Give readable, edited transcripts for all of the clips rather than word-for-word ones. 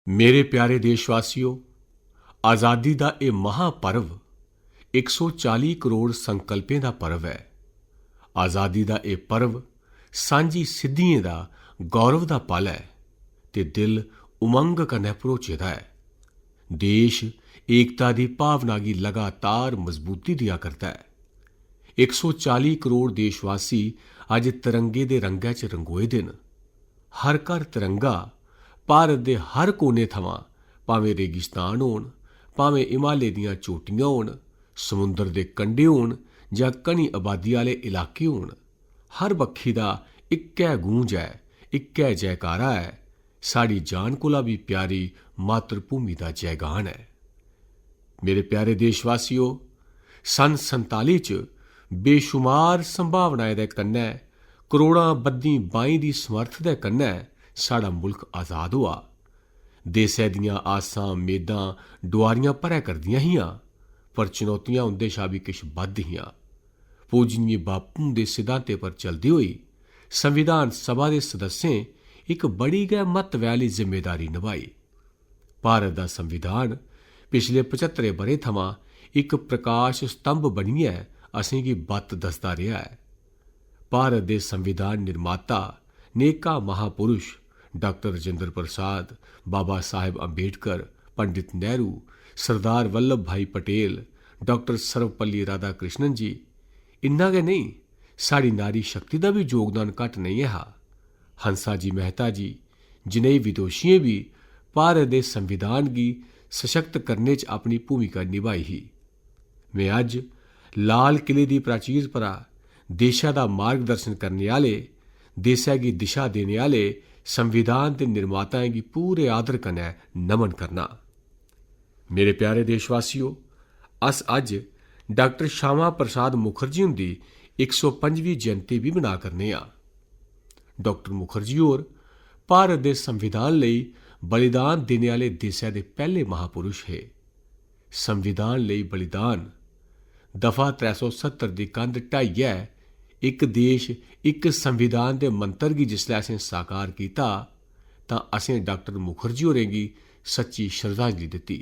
मेरे प्यारे देशवासियों, आज़ादी का यह महापर्व 140 करोड़ संकल्पें का पर्व है। आज़ादी का यह पर्व सांझी सिद्धियें का गौरव का पल है ते दिल उमंग कन्नै भरोचे दा है। देश एकता की भावना की लगातार मजबूती दिया करता है। 140 करोड़ देशवासी अज तिरंगे दे रंगै च रंगोए दे न। हर घर तिरंगा भारत के हर कोने थमां, भावें रेगिस्तान होण, भावें हिमालय दीयां चोटियां होण, समुंदर दे कंढे होण जां घनी आबादी आले इलाके होण, हर बक्खी दा इक्कै गूंज है, इक्कै जयकारा है। साड़ी जान कोला भी प्यारी मातृभूमि का जयगान है। मेरे प्यारे देशवासियों, सन 47 च बेशुमार संभावनाएं दे कन्नै करोड़ां बद्धी बाहीं दी समर्थ दे कन्नै साड़ा मुल्क आज़ाद हुआ। देसै दियां आसां मेदां डुआरियां भरै करदियां हियां, पर चुनौतियां उंदे शा भी किश बद्ध हियां। पूजनीय बापू दे सिद्धांतें पर चलदे होई संविधान सभा दे सदस्यें एक बड़ी गै महत्व आह्ली जिम्मेदारी निभाई। भारत दा संविधान पिछले 75 ब'रें थमां एक प्रकाश स्तंभ बनियै असेंगी बत्त दसदा रेहा है। भारत दे संविधान निर्माता नेका महापुरुष डॉक्टर राजेंद्र प्रसाद, बाबा साहेब अंबेडकर, पंडित नेहरू, सरदार वल्लभ भाई पटेल, डॉक्टर सर्वपल्ली राधाकृष्णन जी, इन्ना गै नहीं, साड़ी नारी शक्ति का भी योगदान घट नहीं है। हंसा जी मेहता जी जनेही विदोशियें भी भारत के संविधान की सशक्त करने च अपनी भूमिका निभाई ही। मैं अज लाल किले की प्राचीर परा देशा का मार्गदर्शन करने आले, देशा की दिशा देने आले संविधान के निर्माताएं की पूरे आदर कन्नै नमन करना। मेरे प्यारे देशवासियों, अस अज डॉक्टर श्यामा प्रसाद मुखर्जी हुंदी 105वीं जयंती भी मना करने आ। डॉक्टर मुखर्जी होर भारत के संविधान लई बलिदान देने आले देशै दे पहले महापुरुष है। संविधान लई बलिदान दफा 370 की कंध ढाइयै एक देश एक संविधान के मंत्र की जिसलै असें साकार किया तां असें डॉक्टर मुखर्जी होरें गी सच्ची श्रद्धांजलि दित्ती।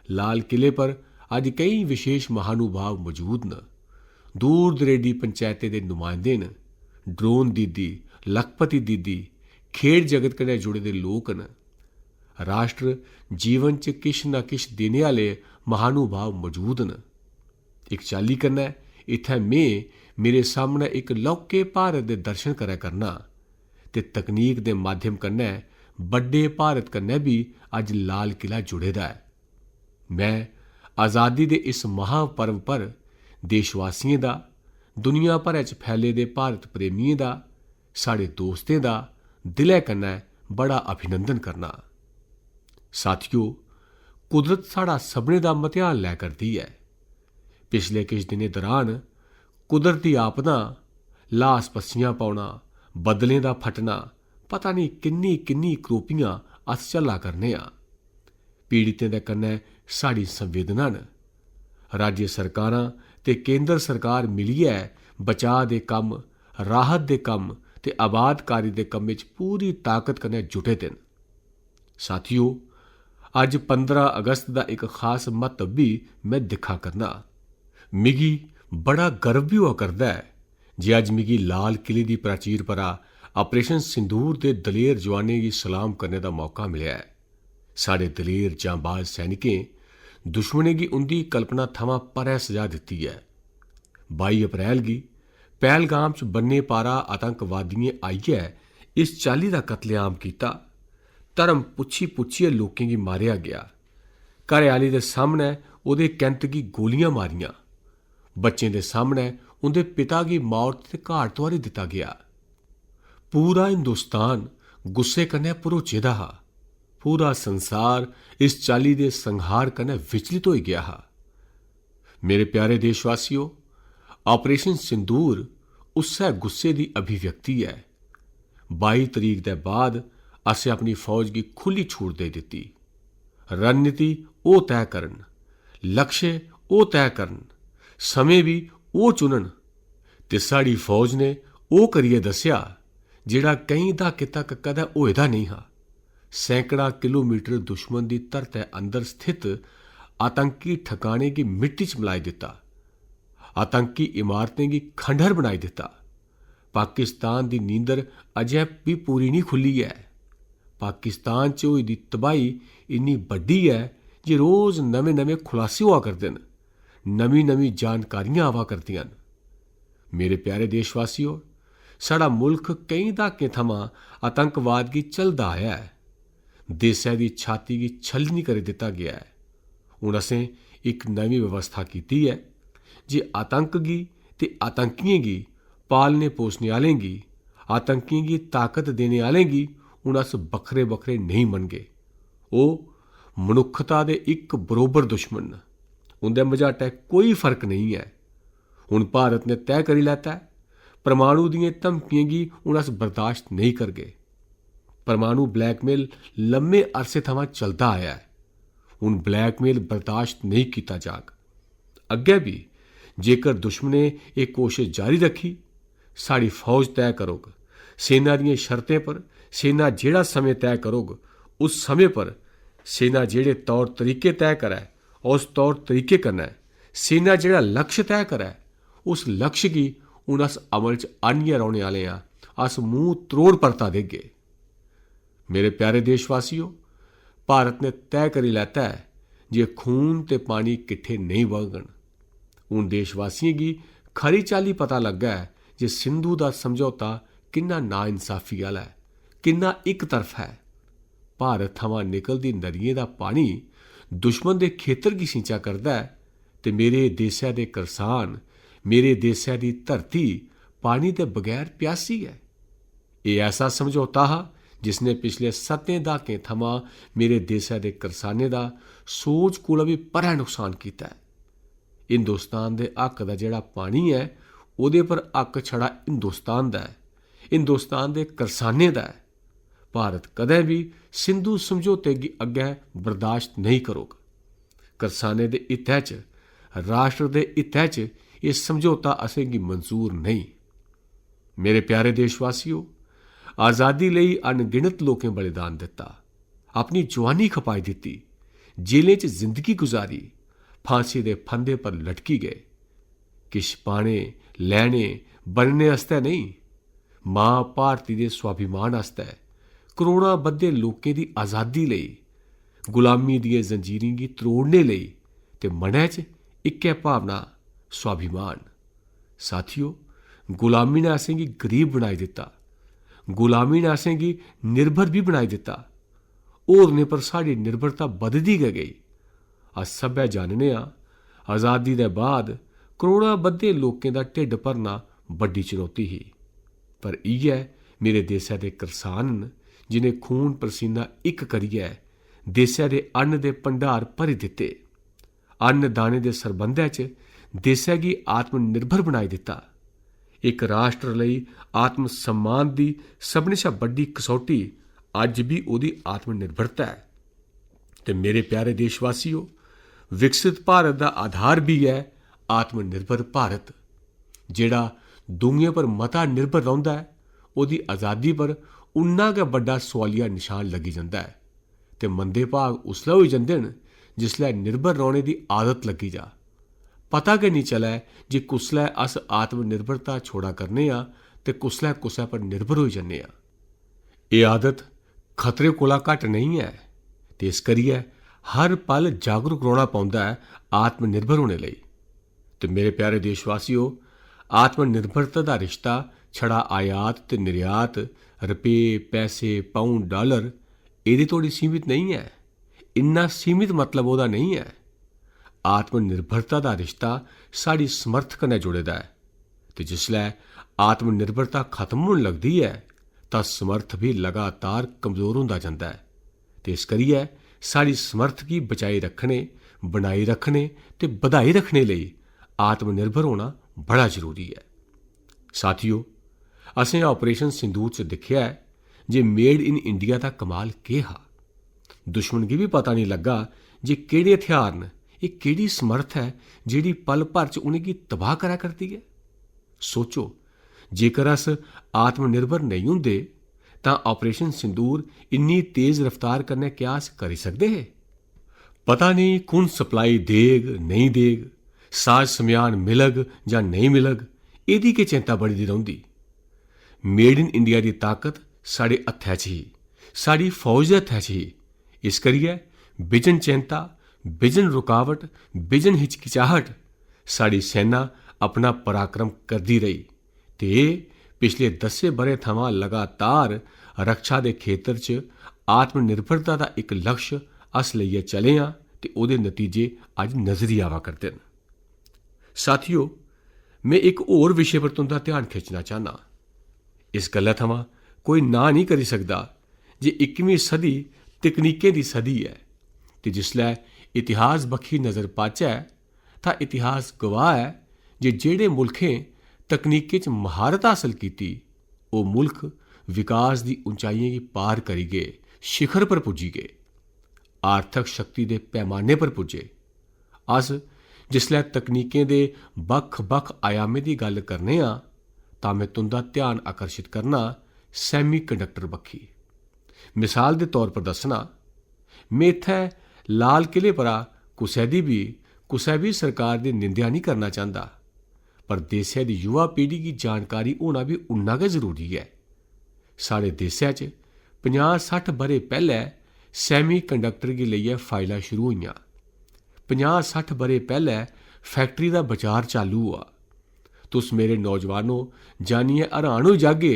लाल किले पर अज कई विशेष महानुभाव मौजूद न। दूर दरेडी पंचायतें दे नुमाइंदे न, ड्रोन दीदी, लखपति दीदी, खेड जगत कन्नै जुड़े दे लोक न। राष्ट्र जीवन च किश न किश देने आले महानुभाव मौजूद न। इक चाल्ली कन्नै इत्थै में मेरे सामने एक लौह्के भारत दे दर्शन करै करना ते तकनीक दे माध्यम कन्नै बड्डे भारत कन्नै भी अज लाल किला जुड़े दा है। मैं आज़ादी दे इस महापर्व पर देशवासियों का, दुनिया भरै च फैले दे भारत प्रेमियों का, साढ़े दोस्तें का दिलै कन्नै बड़ा अभिनंदन करना। साथियों, कुदरत साड़ा सभनें दा मतेहान लै करदी है। पिछले किश दिनें दौरान कुदरती आपदा, लास पस्सियां पौना, बदलें दा फटना, पता नहीं किन्नी किन्नी करोपियां अस झल्ला करने आ। पीड़ितें दे कन्नै साड़ी संवेदना न। राज्य सरकारां ते केंद्र सरकार मिलियै बचाव दे कम्म, राहत दे कम्म ते आबादकारी दे कम्में च पूरी ताकत कन्नै जुटे दे न। साथियों, अज 15 अगस्त का एक खास महत्व भी मैं दिखा करना। मिगी बड़ा गर्व भी हुआ करदा है जे अज मिगी लाल किले की प्राचीर परा ऑपरेशन सिंदूर के दलेर जवानें की सलाम करने का मौका मिला है। साढ़े दलेर जांबाज सैनिकें दुश्मनें की उनकी कल्पना थमां परै सजा दित्ती है। 22 अप्रैल गी पहलगाम च बन्ने पारा आतंकवादियें आइयै इस चाल्ली का कतलेआम किया। धर्म पुच्छी पुच्छिए लोकें गी मारेआ गया। घरै आह्ली दे सामनै ओह्दे कैंत गी गोलियां मारियां। बच्चें दे सामनै उंदे पिता गी मौत ते घाट तुआरी दित्ता गया। पूरा हिंदुस्तान गुस्से कन्नै भरोचे दा हा। पूरा संसार इस चाल्ली दे संहार कन्नै विचलित होई गया हा। मेरे प्यारे देशवासियों, ऑपरेशन सिंदूर उस्सै गुस्से की अभिव्यक्ति है। 22 तरीक दे बाद असें अपनी फौज की खुली छूट दे दित्ती। रणनीति ओह तय करन, लक्ष्य ओह तय करन, समय भी ओह चुनन ते साड़ी फौज ने ओह करियै दस्सेआ जेड़ा कई दहाके तक कदै होए दा नहीं हा। सैकड़ा किलोमीटर दुश्मन की धरती अंदर स्थित आतंकी ठिकाने की मिट्टी च मिलाई दिता, आतंकी इमारतें की खंडहर बनाई दिता। पाकिस्तान की नींदर अजें भी पूरी नहीं खुली है। पाकिस्तान च होई दी तबाही इन्नी वड्डी है जे रोज़ नवे नवे खुलासे हुआ करते हैं, नवी नवी जानकारियां आवा करदियां न। मेरे प्यारे देशवासियों, साड़ा मुल्क कई दहाकें थमां आतंकवाद गी झलदा आया है। देशै दी छाती गी छलनी करी दिता गया है। हुण असें एक नवी व्यवस्था कीती है जे आतंक गी ते आतंकियें गी पालने पोसने आह्लें गी, आतंकियें गी ताकत देने आह्लें गी हुण अस बक्खरे बक्खरे नहीं मनगे। ओह् मनुक्खता दे इक बरोबर दुश्मन न। उंदे मझाटै कोई फर्क नहीं है। हुण भारत ने तय करी लैता है, परमाणु दियें धमकियें गी हुण अस बर्दाश्त नहीं करगे। परमाणु ब्लैकमेल लम्मे अरसे थमां चलदा आया है। हुण ब्लैकमेल बर्दाश्त नहीं कीता जाग। अग्गै भी जेकर दुश्मने एह कोशिश जारी रखी, साड़ी फौज तय करोग। सेना दियें शर्तें पर सेना जेड़ा समय तय करोग, उस समय पर सेना जेड़े तौर तरीके तय करै, उस तौर तरीके कन्नै सेना जेड़ा लक्ष्य तय करै, उस लक्ष्य गी हुण अस अमल च आह्नियै रौह्ने आह्ले आं। अस मूंह त्रोड़ परता देगे। मेरे प्यारे देशवासियों, भारत ने तय करी लैता है जे खून ते पानी किट्ठे नहीं बगन। हुण देशवासियों गी खरी चाल्ली पता लग्गा है जे सिंधु दा समझौता किन्ना नाइंसाफी आह्ला है, किन्ना इक तरफ है। भारत थमां निकलदी नदियें दा पानी दुश्मन दे खेतर गी सिंचा करदा है ते मेरे देशै दे करसान, मेरे देशै दी धरती पानी दे बगैर प्यासी है। एह ऐसा समझौता हा जिसने पिछले 7 दहाकें थमां मेरे देशै दे करसानें दा सोच कोला भी परै नुकसान कीता है। हिंदुस्तान दे हक दा जेड़ा पानी है, ओहदे पर हक छड़ा हिंदुस्तान दा है, हिंदुस्तान दे करसानें दा है। भारत कदें भी सिंधु समझौते गी अग्गै बर्दाश्त नहीं करोग। करसानें दे हितै च, राष्ट्र दे हितै च एह समझौता असेंगी मंजूर नहीं। मेरे प्यारे देशवासियों, आज़ादी लेई अनगिनत लोकें बलिदान दिता, अपनी जवानी खपाई दित्ती, जेलें च जिंदगी गुजारी, फांसी दे फंदे पर लटकी गए। किश पाने, लैने, बनने आस्तै नहीं, मां भारती दे स्वाभिमान आस्तै, करोड़ां बद्धे लोकें दी आज़ादी लेई, गुलामी दियें जंजीरें गी त्रोड़ने लेई ते मनै च इक्कै भावना, स्वाभिमान। साथियो, गुलामी ने असेंगी गरीब बनाई दित्ता, गुलामी ने असेंगी निर्भर भी बनाई दित्ता। होरनें पर साड़ी निर्भरता बधदी गै गेई। अस सब्भै जानने आं, आज़ादी दे बाद करोड़ां बद्धे लोकें दा ढिड्ड भरना बड्डी चुनौती ही। पर इ'यै मेरे देशै दे करसान न जिनें खून पसीना इक करियै देशै दे अन्न दे भंडार भरी दित्ते, अन्न दाने दे सरबंधै च देशै गी आत्मनिर्भर बनाई दित्ता। इक राष्ट्र लेई आत्म सम्मान दी सभनें शा बड्डी कसौटी अज्ज भी ओह्दी आत्मनिर्भरता है। ते मेरे प्यारे देशवासियों, विकसित भारत दा आधार भी है आत्मनिर्भर भारत। जेड़ा दुनिया पर मता निर्भर रौंह्दा है, ओह्दी आज़ादी पर उन्ना गै बड्डा सोआलिया निशान लगी जंदा है। ते मंदे भाग उसलै होई जंदे न जिसलै निर्भर रौह्ने दी आदत लगी जा। पता गै नहीं चलै जे कुसलै अस आत्मनिर्भरता छोड़ा करने आं ते कुसलै कुसै पर निर्भर होई जन्ने आं। एह् आदत खतरे कोला घट्ट नहीं है ते इस करियै हर पल जागरूक रौह्ना पौंदा है आत्मनिर्भर होने लेई। ते मेरे प्यारे देशवासियों, आत्मनिर्भरता दा रिश्ता छड़ा आयात ते निर्यात, रपे, पैसे, पाउंड, डॉलर एह्दे तोड़ी सीमित नहीं है। इन्ना सीमित मतलब ओह्दा नहीं है। आत्मनिर्भरता दा रिश्ता साड़ी समर्थ कन्नै जुड़े दा है ते जिसलै आत्मनिर्भरता खत्म होने लगदी है तां समर्थ भी लगातार कमजोर होंदा जंदा है। ते इस करियै साड़ी समर्थ गी बचाई रखने, बनाई रखने ते बधाई रखने लेई आत्मनिर्भर होना बड़ा जरूरी है। साथियो, असें ऑपरेशन सिंदूर च दिक्खेआ है जे मेड इन इंडिया दा कमाल केह् हा। दुश्मन गी भी पता नहीं लग्गा जे केह्ड़े हथियार न, एह् केह्ड़ी समर्थ है जेह्ड़ी पल भर च उनेंगी तबाह करा करदी है। सोचो, जेकर अस आत्मनिर्भर नहीं होंदे तां ऑपरेशन सिंदूर इन्नी तेज़ रफ्तार कन्नै क्या अस करी सकदे हे? पता नहीं कुण सप्लाई देग नहीं देग, साज समेयान मिलग जां नहीं मिलग, एह्दी के चिंता बनी दी रौंह्दी। मेड इन इंडिया दी ताकत साढ़े हत्थै च ही, साड़ी फौज दे हत्थै च ही। इस करियै बिजन चिंता, बिजन रुकावट, बिजन हिचकिचाहट साड़ी सेना अपना पराक्रम करदी रही ते पिछले 10 ब'रें थमां लगातार रक्षा दे खेतर च आत्मनिर्भरता दा इक लक्ष्य अस लेइयै चले आं ते ओह्दे नतीजे अज्ज नजरी आवा करदे न। साथियो, में इक होर विशे पर तुंदा ध्यान खिच्चना चाह्न्नां। इस गल्ला थमां कोई ना नहीं करी सकदा जे 21वीं सदी तकनीकें दी सदी ऐ ते जिसलै इतिहास बक्खी नज़र पाचै तां इतिहास गवाह ऐ जे जेह्ड़े मुल्खें तकनीकें च महारत हासल कीती ओह् मुल्क विकास दी उंचाइयें गी पार करी गे, शिखर पर पुज्जी गे, आर्थिक शक्ति दे पैमाने पर पुज्जे। अस जिसलै तकनीकें दे बक्ख बक्ख आयामें दी गल्ल करने आं तां में तुंदा ध्यान आकर्षित करना सैमी कंडक्टर बक्खी। मिसाल दे तौर पर दस्सना, में इत्थै लाल किले परा कुसै बी सरकार दी निंदेआ नहीं करना चांह्दा, पर देशै दी युवा पीढ़ी गी जानकारी होना भी उन्ना गै जरूरी ऐ। साढ़े देशै च 50-60 ब'रे पैह्ले सैमी कंडक्टर गी लेइयै फाइलां शुरू होईयां। 50-60 ब'रे पैह्ले फैक्ट्री दा बजार चालू होआ। तुस मेरे नौजवानों जानियै हैरान होई जागे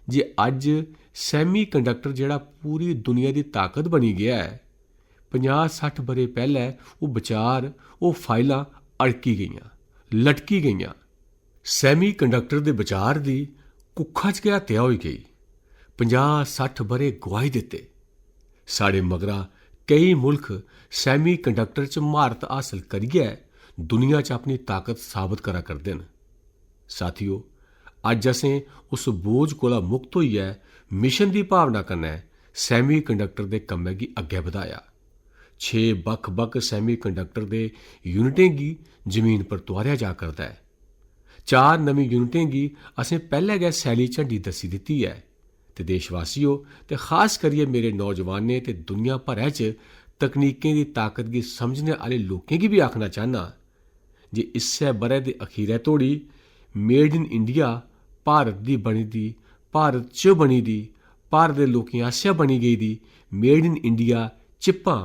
जे अज्ज सैमी कंडक्टर जेह्ड़ा पूरी दुनिया दी ताकत बनी गेआ ऐ, 50-60 ब'रे पैह्ले ओह् बचार, ओह् फाइलां अड़की गेइयां, लटकी गेइयां। सैमी कंडक्टर दे बचार दी कुक्खा च गै हत्या होई गेई। 50-60 ब'रे गुआई दित्ते। साढ़े मगरा केई मुल्ख सैमी कंडक्टर च म्हारत हासल करियै दुनिया च अपनी ताकत साबत करा करदे न। साथियो, अज्ज असें उस बोझ कोला मुक्त होइयै मिशन दी भावना कन्नै सैमी कंडक्टर दे कम्मै गी अग्गै बधाया। 6 बक्ख बक्ख सैमी कंडक्टर दे यूनिटें गी जमीन पर तोआरेआ जा करदा ऐ। 4 नमीं यूनिटें गी असें पैह्ले गै सैली झंडी दस्सी दित्ती ऐ ते देशवासियों ते खास करियै मेरे नौजवानें ते दुनिया भरै च तकनीकें दी ताकत गी समझने आह्ले लोकें गी भी आखना चाह्न्नां जे इस्सै ब'रे दे अखीरै तोड़ी मेड इन इंडिया भारत दी बनी दी, भारत च बनी दी, भारत दे लोकें आसेआ बनी गेदी मेड इन इंडिया चिप्पां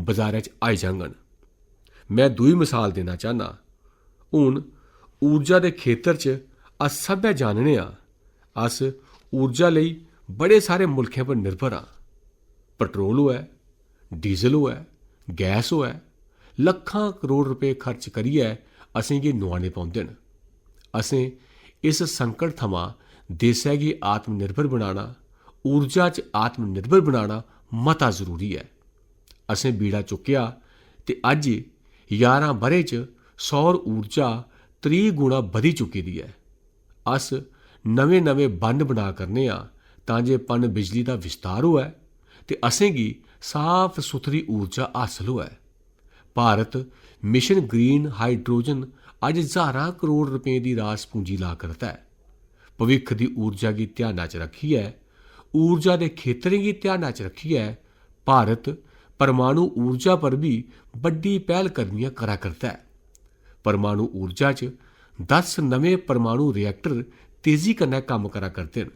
बजारै च आई जाङन। मैं दूई मिसाल देना चाह्न्नां। हून ऊर्जा दे खेतर च अस सब्भै जानने आं, अस ऊर्जा लेई बड़े सारे मुल्खें पर निर्भर आं। पेट्रोल होऐ, डीजल होऐ, गैस होऐ, लक्खां करोड़ रपेऽ खर्च करियै असेंगी नुआने पौंदे न। असें इस संकट थमां देसै गी आत्मनिर्भर बनाना, ऊर्जा च आत्मनिर्भर बनाना मता जरूरी ऐ। असें बीड़ा चुक्केआ ते अज्ज 11 ब'रे च सौर ऊर्जा 30 गुणा बधी चुकी दी ऐ। अस नमें बन्न बना करने आं तां जे पन बिजली दा विस्तार होऐ ते असेंगी साफ सुथरी ऊर्जा हासल होऐ। भारत मिशन ग्रीन हाइड्रोजन अज्ज हज़ारां करोड़ रपें दी रास पूंजी ला करदा ऐ। भविक्ख दी ऊर्जा गी ध्याना च रक्खियै, ऊर्जा दे खेतरें गी ध्याना च रक्खियै भारत परमाणु ऊर्जा पर भी बड्डी पैह्लकदमियां करा करदा ऐ। परमाणु ऊर्जा च 10 नमें परमाणु रिएक्टर तेजी कन्नै कम्म करा करदे न।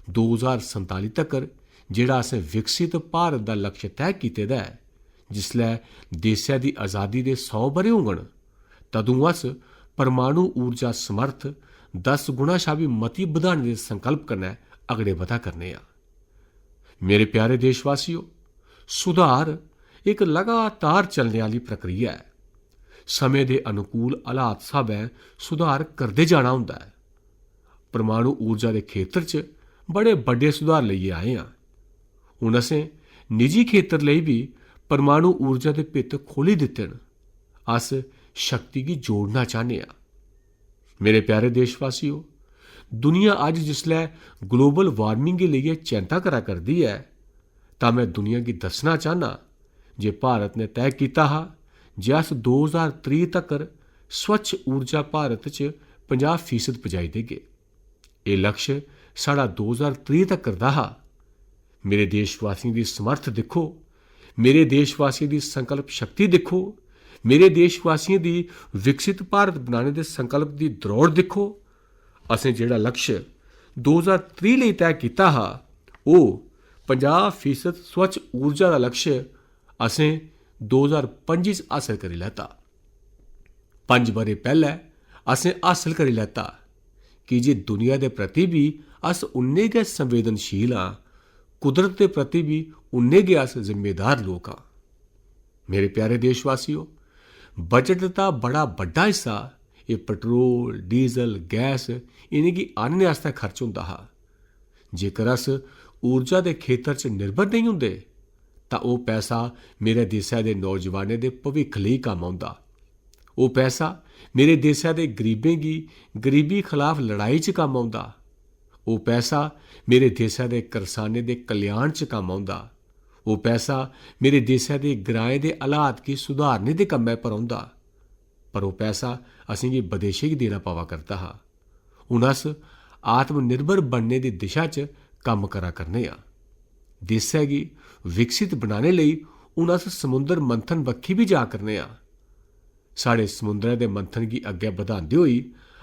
2047 तक्कर जेह्ड़ा असें विकसित भारत दा लक्ष्य तैऽ कीते दा ऐ, जिसलै देसै दी आज़ादी दे 100 ब'रे होङन, तदूं अस परमाणु ऊर्जा समर्थ 10 गुणा शा भी मती बधाने दे संकल्प कन्नै अगड़े बधा करने आं। मेरे प्यारे देशवासियों, सुधार इक लगातार चलने आह्ली प्रक्रिया ऐ। समें दे अनुकूल हालात स्हाबै सुधार करदे जाना होंदा ऐ। परमाणु ऊर्जा दे खेतर च बड़े बड्डे सुधार लेइयै आए आं। हून असें निजी खेतर लेई भी परमाणु ऊर्जा दे भित्त खोली दित्ते न। अस शक्ति गी जोड़ना चाह्न्ने आं। मेरे प्यारे देशवासियों, दुनिया अज्ज जिसलै ग्लोबल वार्मिंग गी लेइयै चैंता करा करदी ऐ तां मैं दुनिया गी दस्सना चाह्न्नां जे भारत ने तैऽ कीता हा जे अस 2030 तक्कर स्वच्छ ऊर्जा भारत च 50% पजाई देगे। एह् लक्ष्य साढ़ा 2030 तक्कर दा हा, ਮੇਰੇ ਦੇਸ਼ ਵਾਸੀਆਂ ਦੀ ਸਮਰਥ ਦੇਖੋ, ਮੇਰੇ ਦੇਸ਼ ਵਾਸੀਆਂ ਦੀ ਸੰਕਲਪ ਸ਼ਕਤੀ ਦੇਖੋ, ਮੇਰੇ ਦੇਸ਼ ਵਾਸੀਆਂ ਦੀ ਵਿਕਸਿਤ ਭਾਰਤ ਬਣਾਉਣ ਦੇ ਸੰਕਲਪ ਦੀ ਦਰੋੜ ਦੇਖੋ। ਅਸੀਂ ਜਿਹੜਾ ਲਕਸ਼ 2030 ਲਈ ਤੈਅ ਕੀਤਾ ਹੈ ਉਹ 50% ਸਵੱਛ ਊਰਜਾ ਦਾ ਲਕਸ਼ ਅਸੀਂ 2025 ਚ ਹਾਸਲ ਕਰੀ ਲੈਤਾ। 5 ਵਰੇ ਪਹਿਲਾਂ ਅਸੀਂ ਹਾਸਲ ਕਰੀ ਲੈਤਾ ਕਿ ਜੇ ਦੁਨੀਆ ਦੇ ਪ੍ਰਤੀ ਵੀ ਅਸ ਉਨੇ ਗਏ ਸੰਵੇਦਨਸ਼ੀਲ ਹਾਂ, ਕੁਦਰਤ ਦੇ ਪ੍ਰਤੀ ਵੀ ਉਨੇ ਗਏ ਅਸ ਜ਼ਿੰਮੇਦਾਰ ਲੋਕ ਹਾਂ। ਮੇਰੇ ਪਿਆਰੇ ਦੇਸ਼ ਵਾਸੀਓ, ਬਜਟ ਦਾ ਬੜਾ ਵੱਡਾ ਹਿੱਸਾ ਇਹ ਪੈਟਰੋਲ, ਡੀਜ਼ਲ, ਗੈਸ ਇन्हीं की आने वास्ते खर्च होंदा हा। जेकर अस ऊर्जा के खेतर च निर्भर नहीं होंदे तां वो पैसा मेरे देशा के नौजवानों के भविख लई काम आउंदा। वो पैसा मेरे देशा के गरीबें की गरीबी खिलाफ लड़ाई च काम आउंदा। वो पैसा मेरे देशा के किसानां के कल्याण च काम आउंदा। वो पैसा मेरे देशा के ग्राएं के हालात की सुधारने के कम्मै पर आउंदा। पर वो पैसा असीं गी विदेशे ही देना पवा करता हा। हुण अस आत्मनिर्भर बनने की दिशा च काम करा करने आ। देशा गी विकसित बनाने लई हुण अस समुंदर मंथन बक्खी भी जा करने आ। साढ़े समुंदरा के मंथन की अग्गे बधांदे होई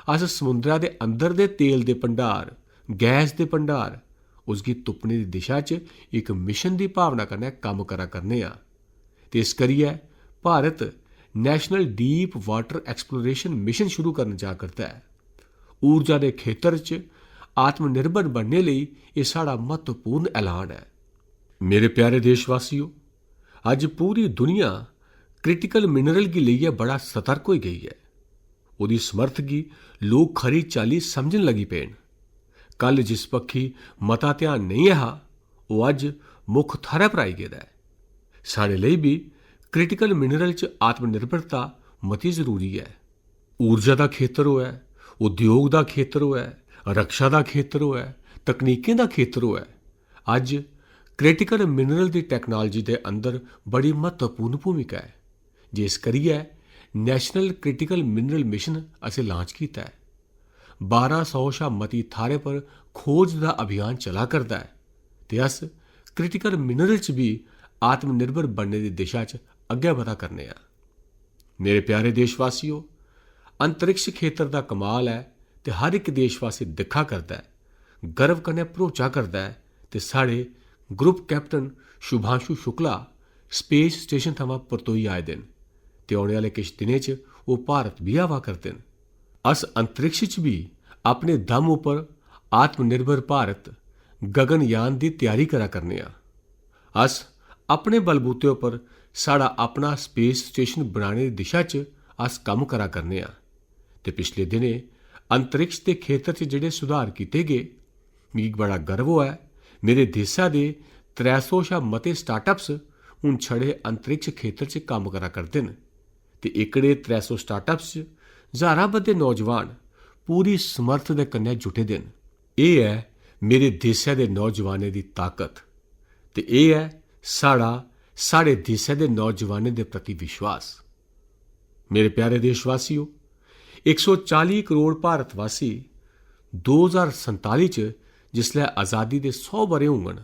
अस समुंदरा के अंदर दे तेल के भंडार, गैस के भंडार उसकी तुप्पने की दिशा च एक मिशन की भावना कन्नै काम करा करने आ। ते इस करियै Bharat national deep water exploration mission शुरू करन जा करता है। ऊर्जा के खेतर च आत्मनिर्भर बनने लई यह साड़ा महत्वपूर्ण ऐलान है। मेरे प्यारे देशवासियों, अज पूरी दुनिया क्रिटिकल मिनरल की लेइयै बड़ा सतर्क हो गई है। उहदी समर्थ गी लोग खरी चाली समझन लगी पे न। कल जिस पक्षी मता ध्यान नहीं है वह अज मुख थारे पर आई गेदा है। साढ़े लिए भी क्रिटिकल मिनरल च आत्मनिर्भरता मती जरूरी है। ऊर्जा का खेतर होए, उद्योग का खेतर होए, रक्षा का खेतर होए, तकनीकें का खेतर होए, अज क्रिटिकल मिनरल की टैक्नोलॉजी के अंदर बड़ी महत्वपूर्ण भूमिका है। जिस करियै नैशनल क्रिटिकल मिनरल मिशन असें लॉन्च किया है। 1200 शा मती थारे पर खोज का अभियान चला करता है ते अस क्रिटिकल मिनरल च भी आत्मनिर्भर बनने की दिशा च अग्गे बधा करने आ। मेरे प्यारे देशवासियों, अंतरिक्ष खेतर का कमाल है ते हर एक देशवासी दिखा करता है, गर्व कन्नै भरोचा करता है ते साढ़े group captain Shubhanshu Shukla space station थमां परतोई आए दिन ते आने वाले किश दिनें च वो भारत भी आवा करते हैं। अस अंतरिक्ष च भी अपने दम उपर आत्मनिर्भर भारत गगनयान की तैयारी करा करने आ। अस अपने बलबूते उपर साड़ा अपना स्पेस स्टेशन बनाने की दिशा च अस कम करा करने आ। ते पिछले दिनें अंतरिक्ष के खेतर च जिहड़े सुधार किए गए, मिगी बड़ा गर्व होआ है। मेरे देशा दे 300 शा मते स्टार्टअप्स हुण छड़े अंतरिक्ष खेतर च कम करा करदे न ते एकड़े 300 स्टार्टअप्स च हज़ारां बद्धे नौजवान पूरी समर्थ दे कन्नै जुटे दे न। एह है मेरे देशा दे नौजवानें दी ताकत ते एह है साढ़े देशा दे नौजवानें दे प्रति विश्वास। मेरे प्यारे देशवासियों, 140 करोड़ भारतवासी 2047 च जिसलै आज़ादी के 100 बरे होंगन,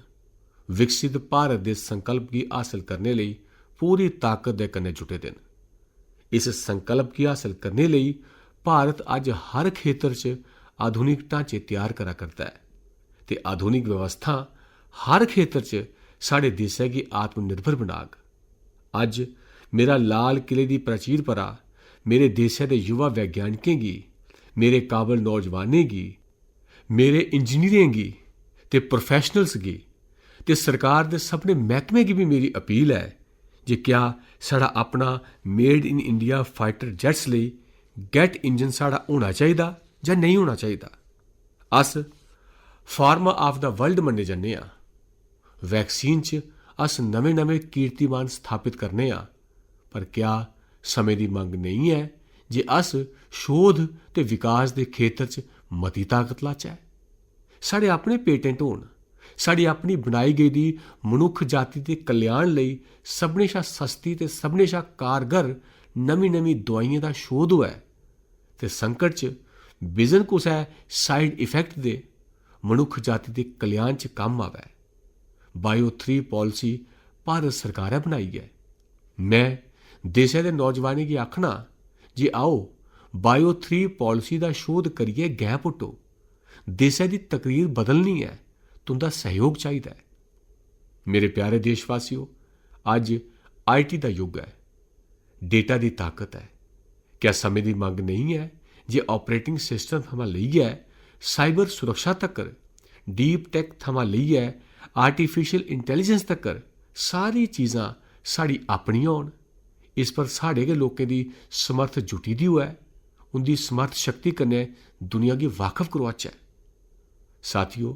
विकसित भारत के संकल्प की हासिल करने लई पूरी ताकत दे कन्नै जुटे दे न। इस संकल्प की हासिल करने लई भारत अज हर खेतर च आधुनिक ढांचे तैयार करा करता है ते आधुनिक व्यवस्था हर खेतर च साढ़े देशा की आत्मनिर्भर बनाग। अज मेरा लाल किले की प्राचीर परा मेरे देशा के युवा वैज्ञानिकें गी, मेरे काबल नौजवानें गी, मेरे इंजीनियरें गी ते प्रोफैशनल्स गी ते सरकार दे सभने मैहकमे गी भी मेरी अपील है जे क्या साड़ा अपना मेड इन इंडिया फाइटर जैट्स लई गैट इंजन साड़ा होना चाहिए जां नहीं होना चाहिए। अस फार्मा ऑफ द वर्ल्ड मन्ने जन्ने आ। वैक्सीन च अस नवे नवे कीर्तिमान स्थापित करने आ, पर क्या समय की मंग नहीं है जे अस शोध ते विकास के खेतर च मती ताकत लाचै। साढ़े अपने पेटेंट होण, साड़ी अपनी बनाई गेदी मनुख जाति के कल्याण लई सभनें शा सस्ती ते सभनें शा कारगर नवीं नवीं दवाइयां दा शोध होऐ ते संकट च बिजन कुसै साइड इफेक्ट दे मनुख जाति के कल्याण च कम्म आवै। बायो 3 पॉलिसी भारत सरकारै बनाई है। मैं देशै दे नौजवानें गी आखना जे आओ बायो 3 पॉलिसी दा शोध करियै गैं पुट्टो। देशै दी तकरीर बदलनी है, तुंदा सहयोग चाहिदा है। मेरे प्यारे देशवासियों, अज IT दा युग है, डेटा दी ताकत है। क्या समय दी मंग नहीं है जे ऑपरेटिंग सिस्टम थमां लेइयै साइबर सुरक्षा तक्कर, डीप टेक थमां लेइयै आर्टिफिशियल इंटैलीजेंस तक्कर सारी चीज़ां साड़ी अपनियां होन। इस पर साढ़े गै लोकें दी समर्थ जुटी दी होऐ, उंदी समर्थ शक्ति कन्नै दुनिया गी वाकफ करोआचै। साथियों,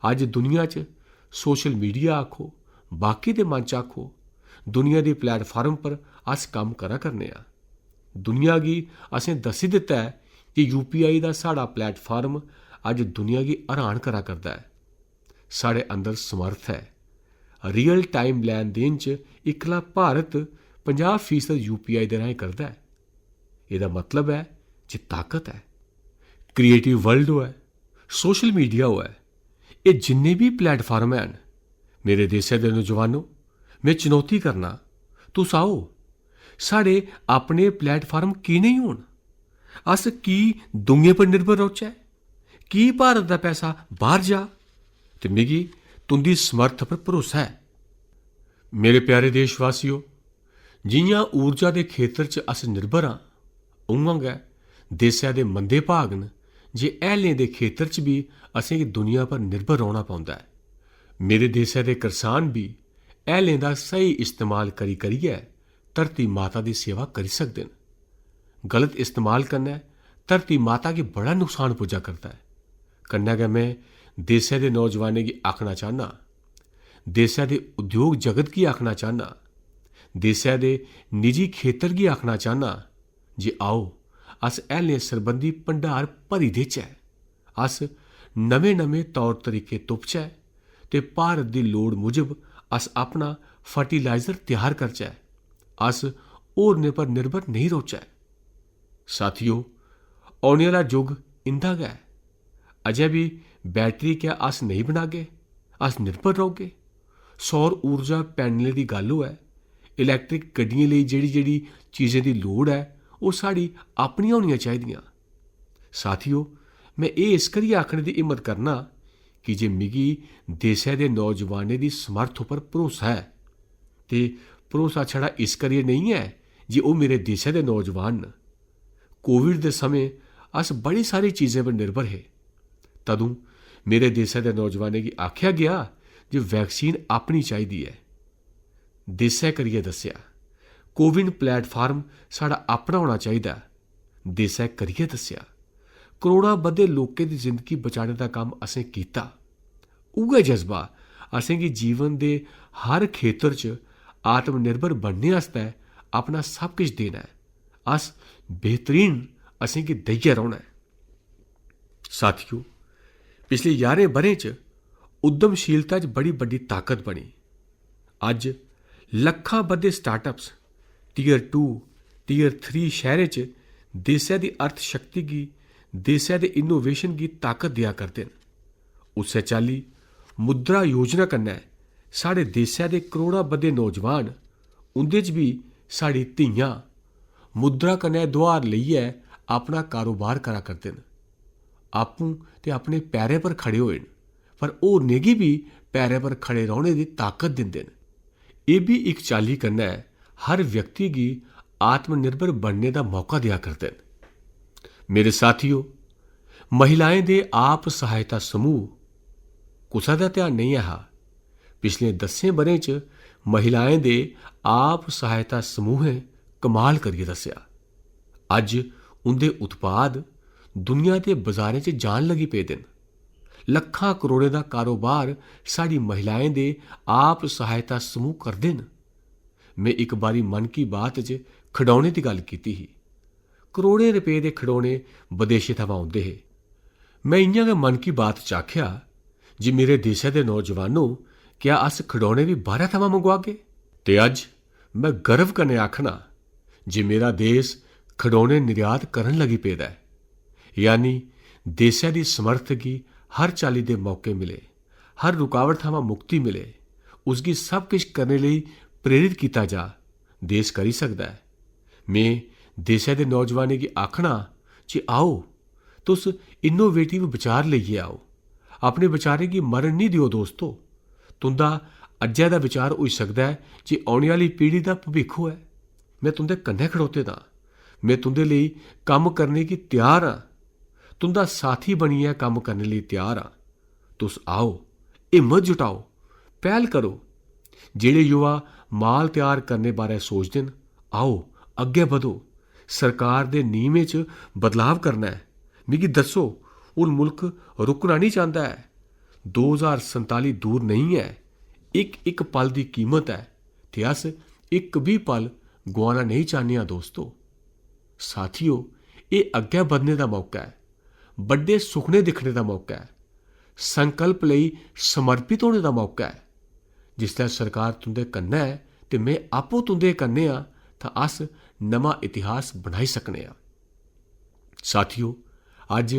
अज दुनिया च सोशल मीडिया आखो, बाकी दे मंच आखो, दुनिया दी प्लेटफार्म पर अस कम्म करा करने आं। दुनिया गी असें दस्सी दित्ता है कि UPI दा साढ़ा प्लेटफार्म अज दुनिया गी हैरान करा करदा है। साढ़े अंदर समर्थ है। रियल टाइम लैन देन च इकला भारत 50% UPI दे राहें करदा है। ਇਹਦਾ मतलब है जे ताकत है। क्रिएटिव वर्ल्ड होऐ, सोशल मीडिया होऐ, ये जिन्ने भी प्लेटफार्म हैन, मेरे देशै दे नौजवानों, मैं चुनौती करना, तुस आओ साढ़े अपने प्लेटफार्म की नहीं होन। अस की दुनिया पर निर्भर रौह्चै? की भारत दा पैसा बाहर जा? ते मिगी तुंदी समर्थ पर भरोसा है। मेरे प्यारे देशवासियों, जियां ऊर्जा दे खेतर च अस निर्भर हाँ, उआं गै देशै दे मंदे भाग न जे हैलें दे खेतर च भी असेंगी दुनिया पर निर्भर रौह्ना पौंदा है। मेरे देशै दे करसान भी हैलें दा सही इस्तेमाल करियै धरती माता दी सेवा करी सकदे न। गलत इस्तेमाल कन्नै धरती माता गी बड़ा नुकसान पुज्जा करदा है। कन्नै गै मैं देशै दे नौजवानें गी आखना चाहना, देशै दे उद्योग जगत गी आखना चाहना, देशै दे निजी खेतर गी आखना चाहना जे आओ अस हैलें सरबंधी भंडार भरी देचै। अस नमें तौर तरीके तुपचै ते भारत दी लोड़ मुजब अस अपना फर्टिलाइजर तैयार करचै। अस होरनें पर निर्भर नहीं रौह्चै। साथियों, औने आह्ला युग इंदा गै। अजें भी बैटरी क्या अस नहीं बनागे? अस निर्भर रौह्गे। सौर ऊर्जा पैनलें दी गल्ल होऐ, इलैक्ट्रिक गड्डियें लेई जेह्ड़ी चीज़ें दी लोड़ है, ओह् साड़ी अपनियां होनियां चाहिदियां। साथियों, मैं इस करियै आखने दी हिम्मत करना कि जे मिगी देशै दे नौजवानें दी समर्थ उप्पर भरोसा है। ते भरोसा छड़ा इस करियै नहीं है जे ओह् मेरे देशै दे नौजवान न। कोविड दे समें अस बड़ी सारी चीज़ें पर निर्भर हे। तदूं मेरे देशै दे नौजवानें गी आख्या गया जे वैक्सीन अपनी चाहिदी है। देशै करियै दस्सेआ। कोविन प्लेटफार्म साढ़ा अपना होना चाहिदा। देशै करियै दस्सेआ। करोड़ां बद्धे लोकें दी जिंदगी बचाने दा कम्म असें कीता। उ'ऐ जज्बा असेंगी जीवन दे हर खेतर च आत्मनिर्भर बनने आस्तै अपना सब किश देना है। अस बेहतरीन असेंगी देइयै रौह्ना है। साथियों, पिछले 11 ब'रें च उद्यमशीलता च बड़ी बड्डी ताकत बनी। अज लक्खां बद्धे स्टार्टअप्स टीयर 2, टीयर 3 शहरें च देशै दी अर्थ शक्ति गी, देशै दे इनोवेशन गी ताकत देआ करदे न। उस्सै चाल्ली मुद्रा योजना कन्नै साढ़े देशै दे करोड़ां बद्धे नौजवान, उंदे च भी साड़ी धियां मुद्रा कन्नै दुहार लेइयै अपना कारोबार करा करदे न। आपूं ते अपने पैरें पर खड़े होए न, पर होरनें गी भी पैरें पर खड़े रौह्ने दी ताकत दिंदे न। एह् भी इक चाल्ली कन्नै हर व्यक्ति गी आत्मनिर्भर बनने दा मौका देआ करदे न। मेरे साथियों, महिलाएं दे आप सहायता समूह कुसै दा ध्यान नहीं हा। पिछले 10 ब'रें च महिलाएं दे आप सहायता समूहें कमाल करियै दस्सेआ। अज उंदे उत्पाद दुनिया दे बाजारें च जान लगी पेदे न। लखां करोड़ें दा कारोबार साड़ी महिलाएं दे आप सहायता समूह करदे न। मैं इक बारी मन की बात च खिडौने दी गल्ल कीती ही। करोड़ें रपे दे खिडौने बदेशे थमां औंदे हे। मैं इ'यां गै मन की बात च आख्या जे मेरे देशै दे नौजवानों, क्या अस खिडौने भी बाह्रै थमां मंगवागे? ते अज मैं गर्व कन्नै आखना जे मेरा देश खिडौने निर्यात करन लगी पेदा है। यानी देशै दी समर्थ गी हर चाल्ली दे मौके मिले, हर रुकावट थमां मुक्ति मिले, उसकी सब किश करने ਲਈ प्रेरित किया जा देश करी सकदा है। मैं देशै दे नौजवानें गी आखना जे आओ तुस इनोवेटिव विचार लेइयै आओ, अपने विचारें गी मरन नहीं दिओ दोस्तो। तुंदा अज्जै दा विचार होई सकदा है जे औने आह्ली पीढ़ी दा भविक्ख होऐ। मैं तुंदे कन्नै खड़ोते दा, मैं तुंदे लेई कम्म करने गी त्यार हाँ, तुंदा साथी बनियै कम्म करने लेई त्यार हाँ। तुस आओ, हिम्मत जुटाओ, पहल करो। जेड़े युवा माल तैयार करने बारे सोचदे न, आओ अग्गे बधो। सरकार दे नीयमें च बदलाव करना है। मिगी दस्सो, हुण मुल्क रुकना नहीं चाहता है। 2047 दूर नहीं है। एक एक पल की कीमत है ते अस एक भी पल गवाना नहीं चाहते हैं दोस्तों। साथियों, ये अग्गे बधने का मौका है, बड़े सुखने दिखने का मौका है, संकल्प लई समर्पित होने का मौका है। जिसलै सरकार तुंदे कन्नै है ते मैं आपो तुंदे कन्नै हाँ तां अस नवां इतिहास बनाई सकने हाँ। साथियों, अज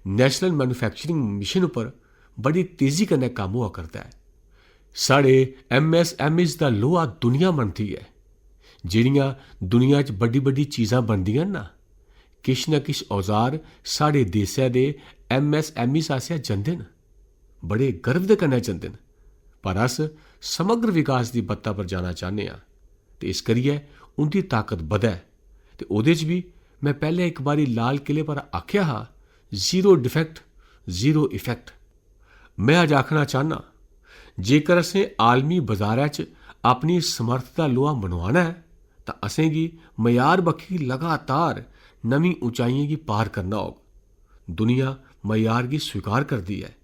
नैशनल मैन्युफैक्चरिंग मिशन पर बड़ी तेजी कन्नै कम्म होआ करदा है। साढ़े MSMEs दा लोहा दुनिया बनदी है। जेड़ियां दुनिया च बड्डी बड्डी चीज़ां बनदियां ना, किश न किश औजार साढ़े देशै दे MSMEs आसेआ जंदे न। बड़े गर्व दे कन्नै जंदे न। पर अस समग्र विकास की बत्ता पर जाना चाहते हैं ते इस करियै उनकी ताकत बधै। ते ओहदे च भी मैं पहले एक बारी लाल किले पर आख्या हा, जीरो डिफेक्ट जीरो इफेक्ट। मैं अज आखना चाहना, जेकर असें आलमी बाजारै च अपनी समर्थ दा लोहा मनवाना है तां असें गी मयार बक्खी लगातार नवीं ऊंचाइयें गी पार करना होग। दुनिया मयार गी स्वीकार करदी है।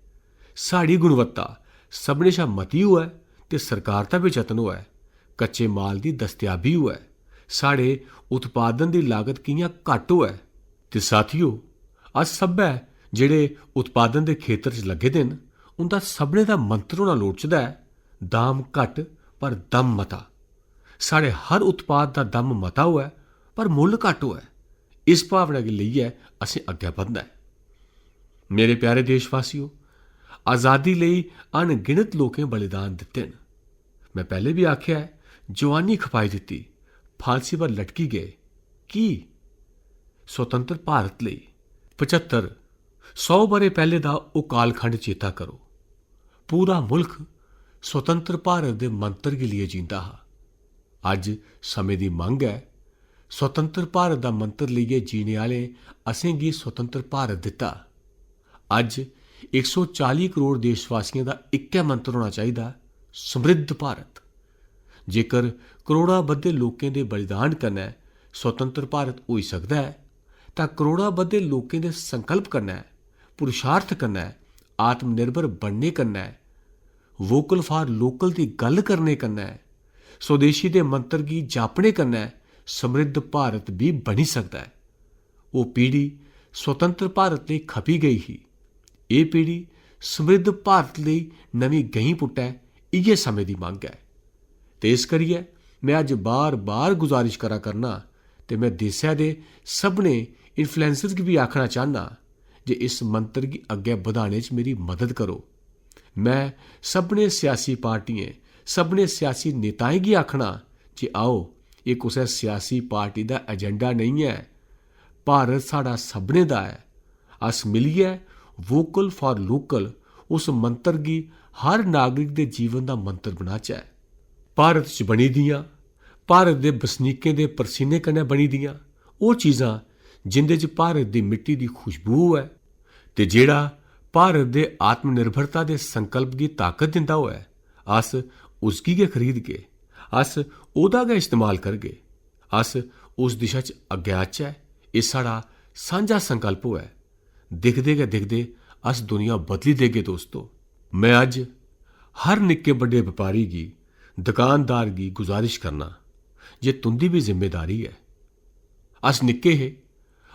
साड़ी गुणवत्ता सभनें शा मती होऐ ते सरकार दा भी जतन होऐ, कच्चे माल की दस्तयाबी होऐ, साढ़े उत्पादन की लागत कि'यां घट्ट होऐ। ते साथियों, अस सब्भै जेड़े उत्पादन के खेतर च लगे दे न, उंदा सभनें दा मंत्र होना लोड़चदा है, दाम घट्ट पर दम मता। साढ़े हर उत्पाद का दम मता होऐ पर मुल्ल घट्ट होऐ। इस भावना गी लेइयै असें अग्गै बधना है। मेरे प्यारे देशवासियों, आज़ादी लई अनगिनत लोकें बलिदान दिते न। मैं पहले भी आख्या है, जवानी खपाई दिती, फांसी पर लटकी गए। की? स्वतंत्र भारत लई। 75-100 बरे पहले दा ओह कालखंड चेता करो। पूरा मुल्क स्वतंत्र भारत दे मंत्र गी लिए जींदा हा। अज समय दी मंग है, स्वतंत्र भारत दा मंत्र लेइयै जीने आह्ले असें गी स्वतंत्र भारत दिता। अज 140 करोड़ देशवासियों का इक्कै मंत्र होना चाहिए, समृद्ध भारत। जेकर करोड़ा बद्धे लोकें दे बलिदान कन्नै स्वतंत्र भारत होई सकदा है तां करोड़ा बद्धे लोकें दे संकल्प कन्नै, पुरुषार्थ कन्नै, आत्मनिर्भर बनने कन्नै, वोकल फॉर लोकल की गल करने कन्नै, स्वदेशी दे मंत्र गी जापने कन्नै समृद्ध भारत भी बनी सकदा है। वो पीढ़ी स्वतंत्र भारत लई खपी गई ही। ये पीढ़ी समृद्ध भारत लई नवीं गहीं पुट्टै, इ'यै समय दी मंग है। ते इस करियै मैं अज बार बार गुजारिश करा करना ते मैं देशै दे सभनें इन्फ्लुएंसर्स गी भी आखना चाहना जे इस मंत्र गी अग्गै बधाने च मेरी मदद करो। मैं सभनें सियासी पार्टियें, सभनें सियासी नेताएं गी आखना जे आओ, एह् कुसै सियासी पार्टी दा एजेंडा नहीं है। भारत साढ़ा सभनें दा है। अस मिलियै वोकल फॉर लोकल उस मंत्र गी हर नागरिक दे जीवन दा मंत्र बनाचै। भारत च बनी दियां, भारत दे बसनीकें दे परसीने कन्नै बनी दियां ओह चीज़ां जिंदे च भारत दी मिट्टी दी खुशबू है ते जेड़ा भारत दे आत्मनिर्भरता दे संकल्प गी ताकत दिंदा होऐ, अस उसगी गै खरीदगे, अस ओह्दा गै इस्तेमाल करगे, अस उस दिशा च अग्गै आचै। एह् साढ़ा सांझा संकल्प होऐ। दिखदे गै दिखदे अस दुनिया बदली देगे दोस्तों। मैं अज हर निक्के बड्डे व्यापारी गी, दुकानदार गी गुजारिश करना जे तुंदी भी जिम्मेदारी है। अस निक्के हे,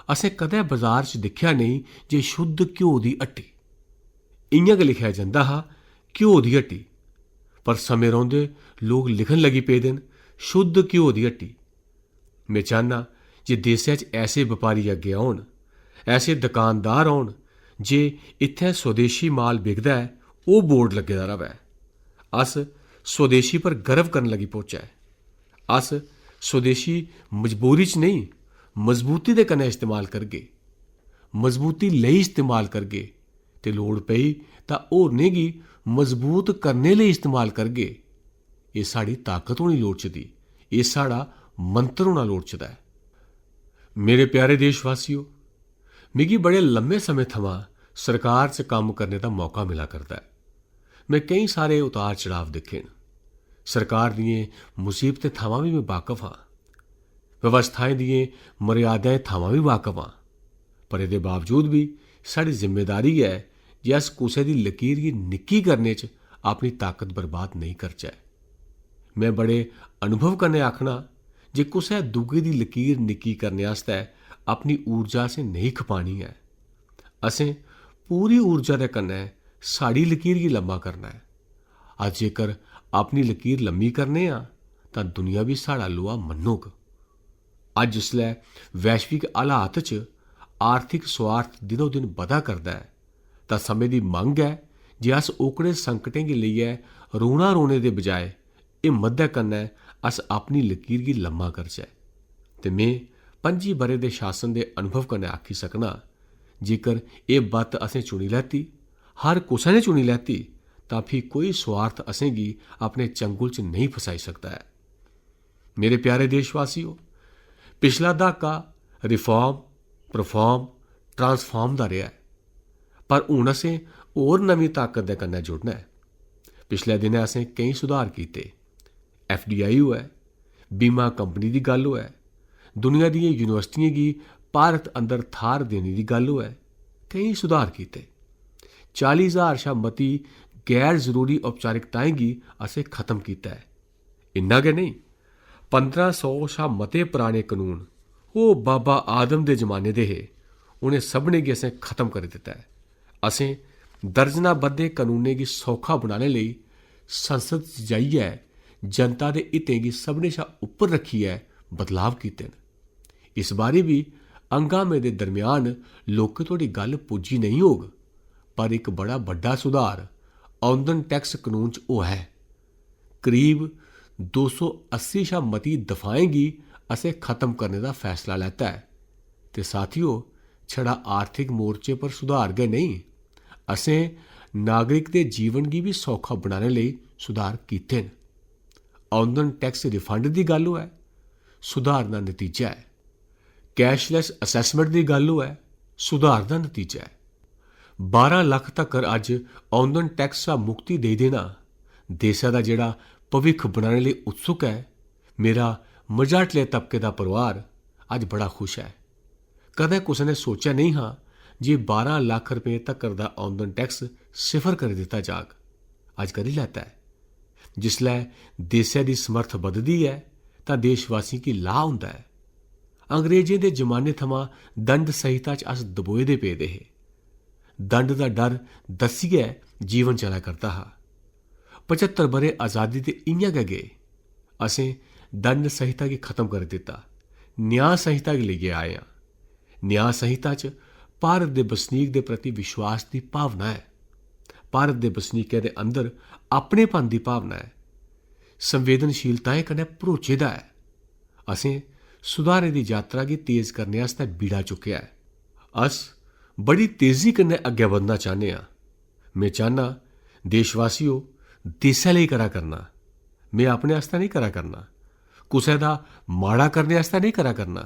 असें कदें बाजार च दिक्खेआ नहीं जे शुद्ध घ्यो दी हट्टी। इ'यां गै लिखेआ जंदा हा घ्यो दी हट्टी, पर समें रौंदे लोग लिखन लगी पेदे न शुद्ध घ्यो दी हट्टी। मैं चाहना जे देशै च ऐसे व्यापारी अग्गे औन, ऐसे दुकानदार औन जे इत्थै स्वदेशी माल बिकदा है ओह् बोर्ड लग्गे दा रवै। अस स्वदेशी पर गर्व करन लगी पहुंचा है। अस स्वदेशी मजबूरी च नहीं, मजबूती दे कन्नै इस्तेमाल करगे, मजबूती लेई इस्तेमाल करगे ते लोड़ पई तां होरनें गी मजबूत करने लेई इस्तेमाल करगे। एह् साड़ी ताकत होनी लोड़चदी, एह् साड़ा मंत्र होना लोड़चदा है। मेरे प्यारे देशवासियो, मिगी बड़े लम्मे समय थमां सरकार च कम्म करने दा मौका मिला करदा है। मैं कई सारे उतार चढ़ाव दिक्खे न। सरकार दियें मुसीबतें थमां भी मैं वाकफ हाँ, व्यवस्थाएं दियें मर्यादाएं थमां भी वाकफ हाँ, पर एह्दे बावजूद भी साड़ी जिम्मेदारी है जे अस कुसै दी लकीर गी निक्की करने च अपनी ताकत बर्बाद नहीं करचै। मैं बड़े अनुभव कन्नै आखना जे कुसै दुए दी लकीर निक्की करने आस्तै अपनी ऊर्जा असें नहीं खपानी है। असें पूरी ऊर्जा दे कन्नै साड़ी लकीर गी लम्मा करना है। अज जेकर अपनी लकीर लम्मी करने आं तां दुनिया भी साड़ा लोहा मन्नोग। अज जिसलै वैश्विक हालात च आर्थिक स्वार्थ दिनों दिन बधा करदा है तां समें दी मंग है जे अस ओकड़े संकटें गी लेइयै रोना रोने दे बजाय हिम्मत दे कन्नै अस अपनी लकीर गी लम्मा करचै। ते में 25 ब'रे दे शासन दे अनुभव कन्नै आखी सकना, जेकर एह् बत्त असें चुनी लैती, हर कुसै ने चुनी लैती, तां फ्ही कोई स्वार्थ असें गी अपने चंगुल च नहीं फसाई सकदा है। मेरे प्यारे देशवासियो, पिछला दहाका रिफॉर्म, परफॉर्म, ट्रांसफॉर्म दा रेहा है, पर हुण असें होर नवीं ताकत दे कन्नै जुड़ना है। पिछले दिनें असें केईं सुधार कीते। FDI होऐ, बीमा कंपनी दी गल्ल होऐ, दुनिया दियें यूनिवर्सिटियें गी भारत अंदर थाह्र देने दी गल्ल होऐ, केईं सुधार कीते। 40,000 शा मती गैर जरूरी औपचारिकताएं गी असें खत्म कीता है। इन्ना गै नहीं, 1500 शा मते पुराने कानून ओह् बाबा आदम दे जमाने दे हे, उनें सभनें गी असें खत्म करी दित्ता है। असें दर्जना बद्धे कानूनें गी सौखा बनाने लेई संसद च जाइयै जनता दे हितें गी सभनें शा उप्पर रक्खियै बदलाव कीते न। इस बारी भी हंगामे दे दरम्यान लोकें तोड़ी गल्ल पुज्जी नहीं होग, पर एक बड़ा बड्डा सुधार औंदन टैक्स कानून च होआ है। करीब 280 शा मती दफाएं गी असें खत्म करने दा फैसला लैता है। ते साथियो, छड़ा आर्थिक मोर्चे पर सुधार गै नहीं, असें नागरिक दे जीवन गी भी सौखा बनाने लेई सुधार कीते न। औंदन टैक्स रिफंड दी गल्ल होऐ, सुधार दा नतीजा है। कैशलैस असैसमेंट दी गल्ल होऐ, सुधार दा नतीजा है। 12 लख तक्कर अज औंदन टैक्स शा मुक्ति देई देना देशा दा जेड़ा भविक्ख बनाने लेई उत्सुक है। मेरा मझाटले तबके दा परिवार अज बड़ा खुश है। कदें कुसै ने सोचेआ नहीं हा जे 12 लाख रुपए तक्कर दा औंदन टैक्स सिफर करी दित्ता जाग। अज करी लैता है। जिसलै देशै दी समर्थ बधदी है तां देशवासियों गी लाह् हुंदा है। अंग्रेजें दे जमाने थमां दंड संहिता च अस दबोए दे पेदे हे। दंड दा डर दस्सियै जीवन चला करदा हा। 75 ब'रे आज़ादी दे इ'यां गै गे। असें दंड संहिता गी खत्म करी दित्ता, न्याय संहिता गी लेइयै आए आं। न्याय संहिता च भारत दे बसनीक दे प्रति विश्वास दी भावना है। भारत दे बसनीकें दे अंदर अपनेपन दी भावना है। संवेदनशीलताएं कन्नै भरोचे दा है। असें सुधारें दी यात्रा गी तेज करने आस्तै बीड़ा चुक्केआ है। अस बड़ी तेजी कन्नै अग्गै बधना चाहने आं। मैं चाहना देशवासियो, देशै लेई करा करना, मैं अपने आस्तै नहीं करा करना, कुसै दा माड़ा करने आस्तै नहीं करा करना।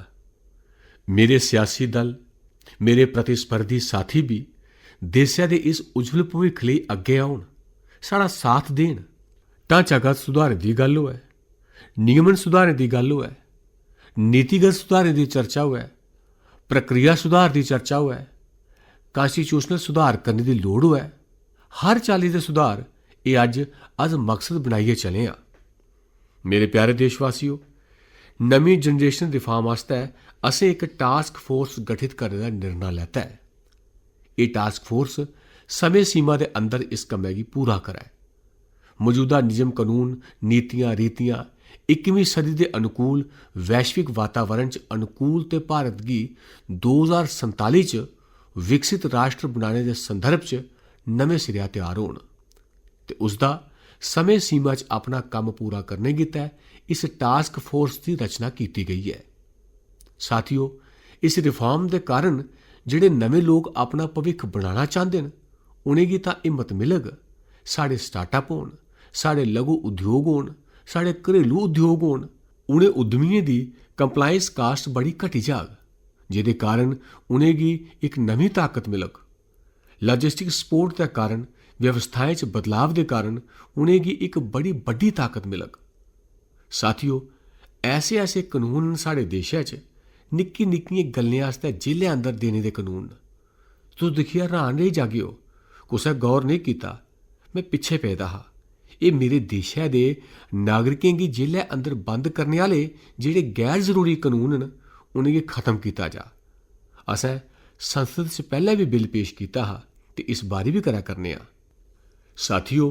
मेरे सियासी दल, मेरे प्रतिस्पर्धी साथी भी देशै दे इस उज्जवल भविक्ख लेई अग्गे औन, साड़ा साथ देन। ढांचागत सुधारें दी गल्ल होऐ, नियमन सुधारें दी गल्ल होऐ, नीतिगत सुधारें दी चर्चा होऐ, प्रक्रिया सुधार दी चर्चा होऐ, कॉन्स्टिट्यूशनल सुधार करने दी लोड़ होऐ, हर चाल्ली दे सुधार एह् अज मकसद बनाइयै चले आं। मेरे प्यारे देशवासियो, नमीं जनरेशन रिफॉर्म आस्तै असें एक टास्क फोर्स गठित करने दा निर्णय लैता है। एह् टास्क फोर्स समें सीमा दे अंदर इस कम्मै गी पूरा करै। मौजूदा नियम कानून, नीतियां, रीतियां 21वीं सदी दे अनुकूल वैश्विक वातावरण च अनुकूल ते भारत गी 2047 च विकसित राष्ट्र बनाने दे संदर्भ च नमें सिरेआ तैयार होन ते उसदा ਸਮੇਂ ਸੀਮਾ 'ਚ ਆਪਣਾ ਕੰਮ ਪੂਰਾ ਕਰਨੇ ਕੀਤਾ ਇਸ ਟਾਸਕ ਫੋਰਸ ਦੀ ਰਚਨਾ ਕੀਤੀ ਗਈ ਹੈ। ਸਾਥੀਓ, ਇਸ ਰਿਫਾਰਮ ਦੇ ਕਾਰਨ ਜਿਹੜੇ ਨਵੇਂ ਲੋਕ ਆਪਣਾ ਭਵਿੱਖ ਬਣਾਉਣਾ ਚਾਹੁੰਦੇ ਨੇ उ'नें गी तां हिम्मत मिलग। साढ़े स्टार्टअप होन, साढ़े लघु उद्योग होन, साढ़े घरेलू उद्योग होन, उ'नें उद्यमियें दी कंप्लायंस कास्ट बड़ी घटी जाग, जिहदे कारण उ'नें गी इक नवीं ताकत मिलग। लॉजिस्टिक सपोर्ट दे कारण, व्यवस्थाएं च बदलाव दे कारण उ'नें गी इक बड़ी बड्डी ताकत मिलग। साथियो, ऐसे ऐसे कानून न साढ़े देशै च, निक्की निक्कियें गल्लें आस्तै जेलें अंदर देने दे कानून न। तुस दिक्खियै हैरान रेही जागेओ, कुसै गौर नहीं कीता। मैं पिच्छे पेदा हा। एह् मेरे देशै दे नागरिकें गी जेलै अंदर बंद करने आह्ले जेह्ड़े गैर जरूरी कानून न उ'नेंगी खत्म कीता जा। असें संसद च पैह्लें भी बिल पेश कीता हा ते इस बारी भी करा करने आं। साथियो,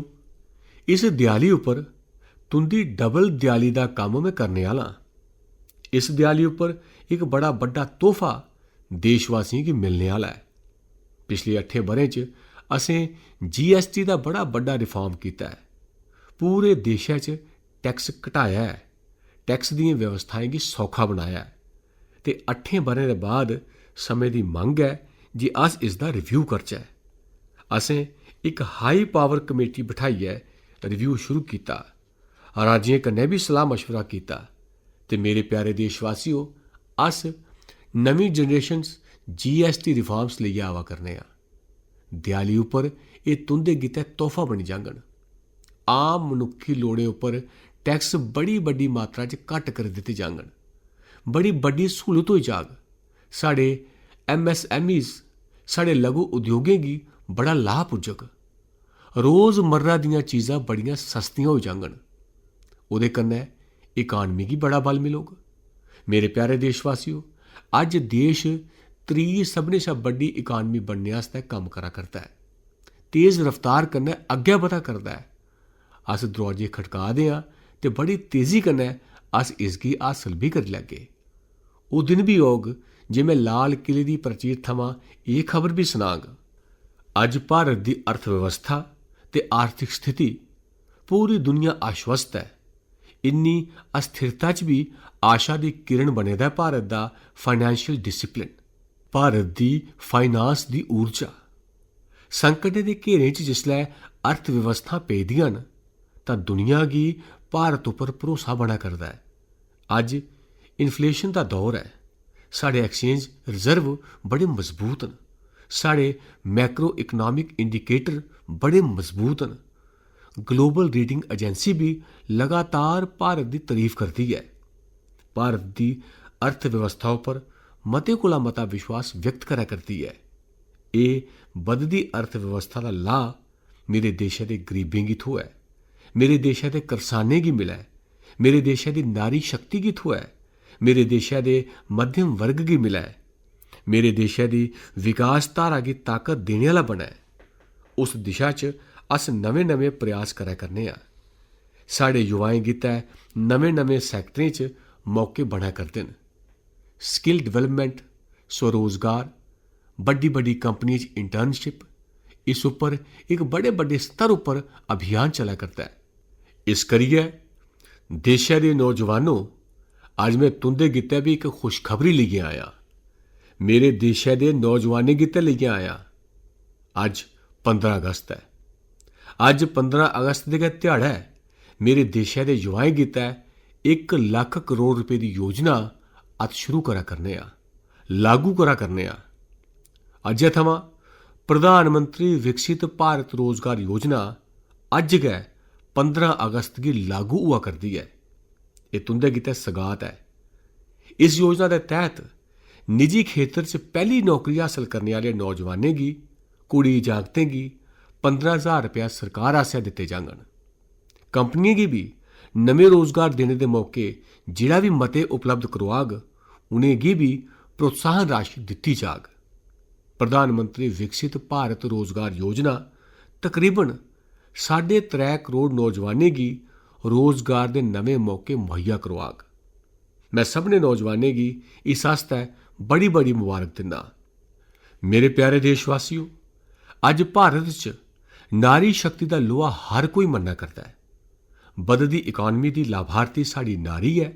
इस देआली उप्पर तुंदी डबल देआली दा कम्म में करने आह्ला। इस देआली उप्पर इक बड़ा बड्डा तोहफा देशवासियों गी मिलने आह्ला है। पिछले 8 ब'रें च असें GST दा बड़ा बड्डा रिफॉर्म कीता है। पूरे देशै च टैक्स घटाया है, टैक्स दियां व्यवस्थाएं गी सौखा बनाया है ते 8 ब'रें दे बाद समें दी मंग है जे अस इसदा रिव्यू करचै। असें इक हाई पावर कमेटी बिठाइयै रिव्यू शुरू कीता, राज्यें कन्नै भी सलाह मशवरा कीता ते मेरे प्यारे देशवासियो, अस नवीं जनरेशन GST रिफॉर्म्स लेइयै आवा करने आं। दियाली उप्पर एह् तुंदे गितै तोहफा बनी जाङन। आम मनुक्खी लोड़ें उप्पर टैक्स बड़ी बड्डी मात्रा च घट्ट करी दित्ते जाङन। बड़ी बड्डी सहूलत होई जाग। साढ़े MSMEs, साढ़े लघु उद्योगें गी बड़ा लाभ पुज्जग। रोज़मर्रा दियां चीज़ां बड़ियां सस्तियां होई जाङन। ओह्दे कन्नै इकानमी गी बड़ा बल मिलोग। मेरे प्यारे देशवासियो, अज्ज देश त्री सभनें शा बड्डी इकानमी बनने आस्तै कम्म करा करदा है। तेज़ रफ्तार कन्नै अग्गै बधा करदा है। अस दरोआजे खटका दे आं ते बड़ी तेज़ी कन्नै अस इसगी हासल भी करी लैगे। ओह् दिन भी औग जे मैं लाल किले दी प्राचीर थमां एह् खबर भी सनांग। अज्ज भारत दी अर्थव्यवस्था ते आर्थिक स्थिति पूरी दुनिया आश्वस्त है। इन्नी अस्थिरता च भी आशा दी किरण बने दा भारत दा फाइनैंशियल डिसिपलिन, भारत दी फाइनांस दी ऊर्जा। संकटें दे घेरें च जिसलै अर्थव्यवस्था पेदियां न तां दुनिया गी भारत उप्पर भरोसा बना करदा है। अज्ज इन्फ्लेशन दा दौर है। साढ़े एक्सचेंज रिजर्व बड़े मजबूत न। साढ़े मैक्रो इकनॉमिक इंडिकेटर बड़े मजबूत न। ग्लोबल रेटिंग एजेंसी भी लगातार भारत दी तारीफ करदी है। भारत दी अर्थव्यवस्था उप्पर मते कोला मता विश्वास व्यक्त करा करदी है। एह् बधदी अर्थव्यवस्था दा लाभ मेरे देशै दे गरीबें गी थ्होऐ, मेरे देशै दे करसानें गी मिलै, मेरे देशै दी नारी शक्ति गी थ्होऐ, मेरे देशै दे मध्यम वर्ग गी मिलै, मेरे देशै दी विकास धारा गी ताकत देने आह्ला बनै। उस दिशा च अस नमें नमें प्रयास करा करने आं। साढ़े युवाएं गितै नमें नमें सैक्टरें च मौके बना करदे न। स्किल डिवेलपमेंट, स्वरोजगार, बड्डी बड्डी कंपनियें च इंटर्नशिप, इस उप्पर एक बड़े बड्डे स्तर उप्पर अभियान चला करदा है। इस करियै देशै दे नौजवानों, अज्ज मैं तुंदे गितै भी एक खुशखबरी लेइयै आया। मेरे देशै दे नौजवानें गितै लेइयै आया। अज्ज 15 अगस्त है। अज्ज 15 अगस्त दे गै ध्याड़ा है। मेरे देशै दे युवाएं गितै 1 लाख करोड़ रुपए दी योजना अत शुरू करा करने आं, लागू करा करने आं। अज्जै थमां प्रधानमंत्री विकसित भारत रोजगार योजना अज्ज गै 15 अगस्त गी लागू हुआ करदी है। एह् तुंदे गितै सगात है। इस योजना दे तैह्त निजी खेतर च पैह्ली नौकरी हासल करने आह्ले नौजवानें गी, कुड़ी जागतें गी 15,000 रुपया सरकार आसेआ दित्ते जाङन। कंपनियें गी भी नमें रोजगार देने दे मौके जेह्ड़ा भी मते उपलब्ध करोआग, उ'नेंगी भी प्रोत्साहन राशि दित्ती जाग। प्रधानमंत्री विकसित भारत रोजगार योजना तकरीबन 3.5 करोड़ नौजवानें गी रोजगार दे नमें मौके मुहैया करोआग। मैं सभनें नौजवानें गी इस आस्तै बड़ी बड़ी मुबारक दिन्ना। मेरे प्यारे देशवासियों, अज्ज भारत च नारी शक्ति दा लोहा हर कोई मन्ना करदा है। बधदी इकानमी की लाभार्थी साड़ी नारी है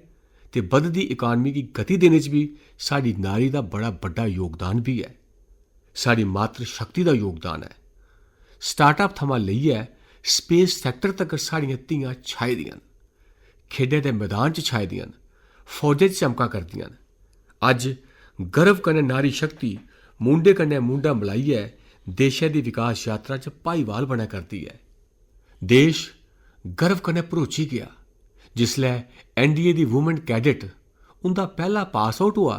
ते बधदी इकानमी की गति देने च भी साड़ी नारी का बड़ा बड़ा योगदान भी है। साड़ी मातृ शक्ति का योगदान है। स्टार्टअप थमां लेइयै स्पेस सैक्टर तक साड़ियां धियां छाई दियां न, खेडें दे मैदान च छाई दियां न, फौजें च चमका करदियां न। अज्ज गर्व कन्नै नारी शक्ति मूंडे कन्नै मूंडा मिलाइयै देशै दी विकास यात्रा च भाईवाल बनै करदी है। देश गर्व कन्नै भरोची गया जिसलै एनडीए दी वुमेन कैडेट उंदा पहला पास आउट हुआ।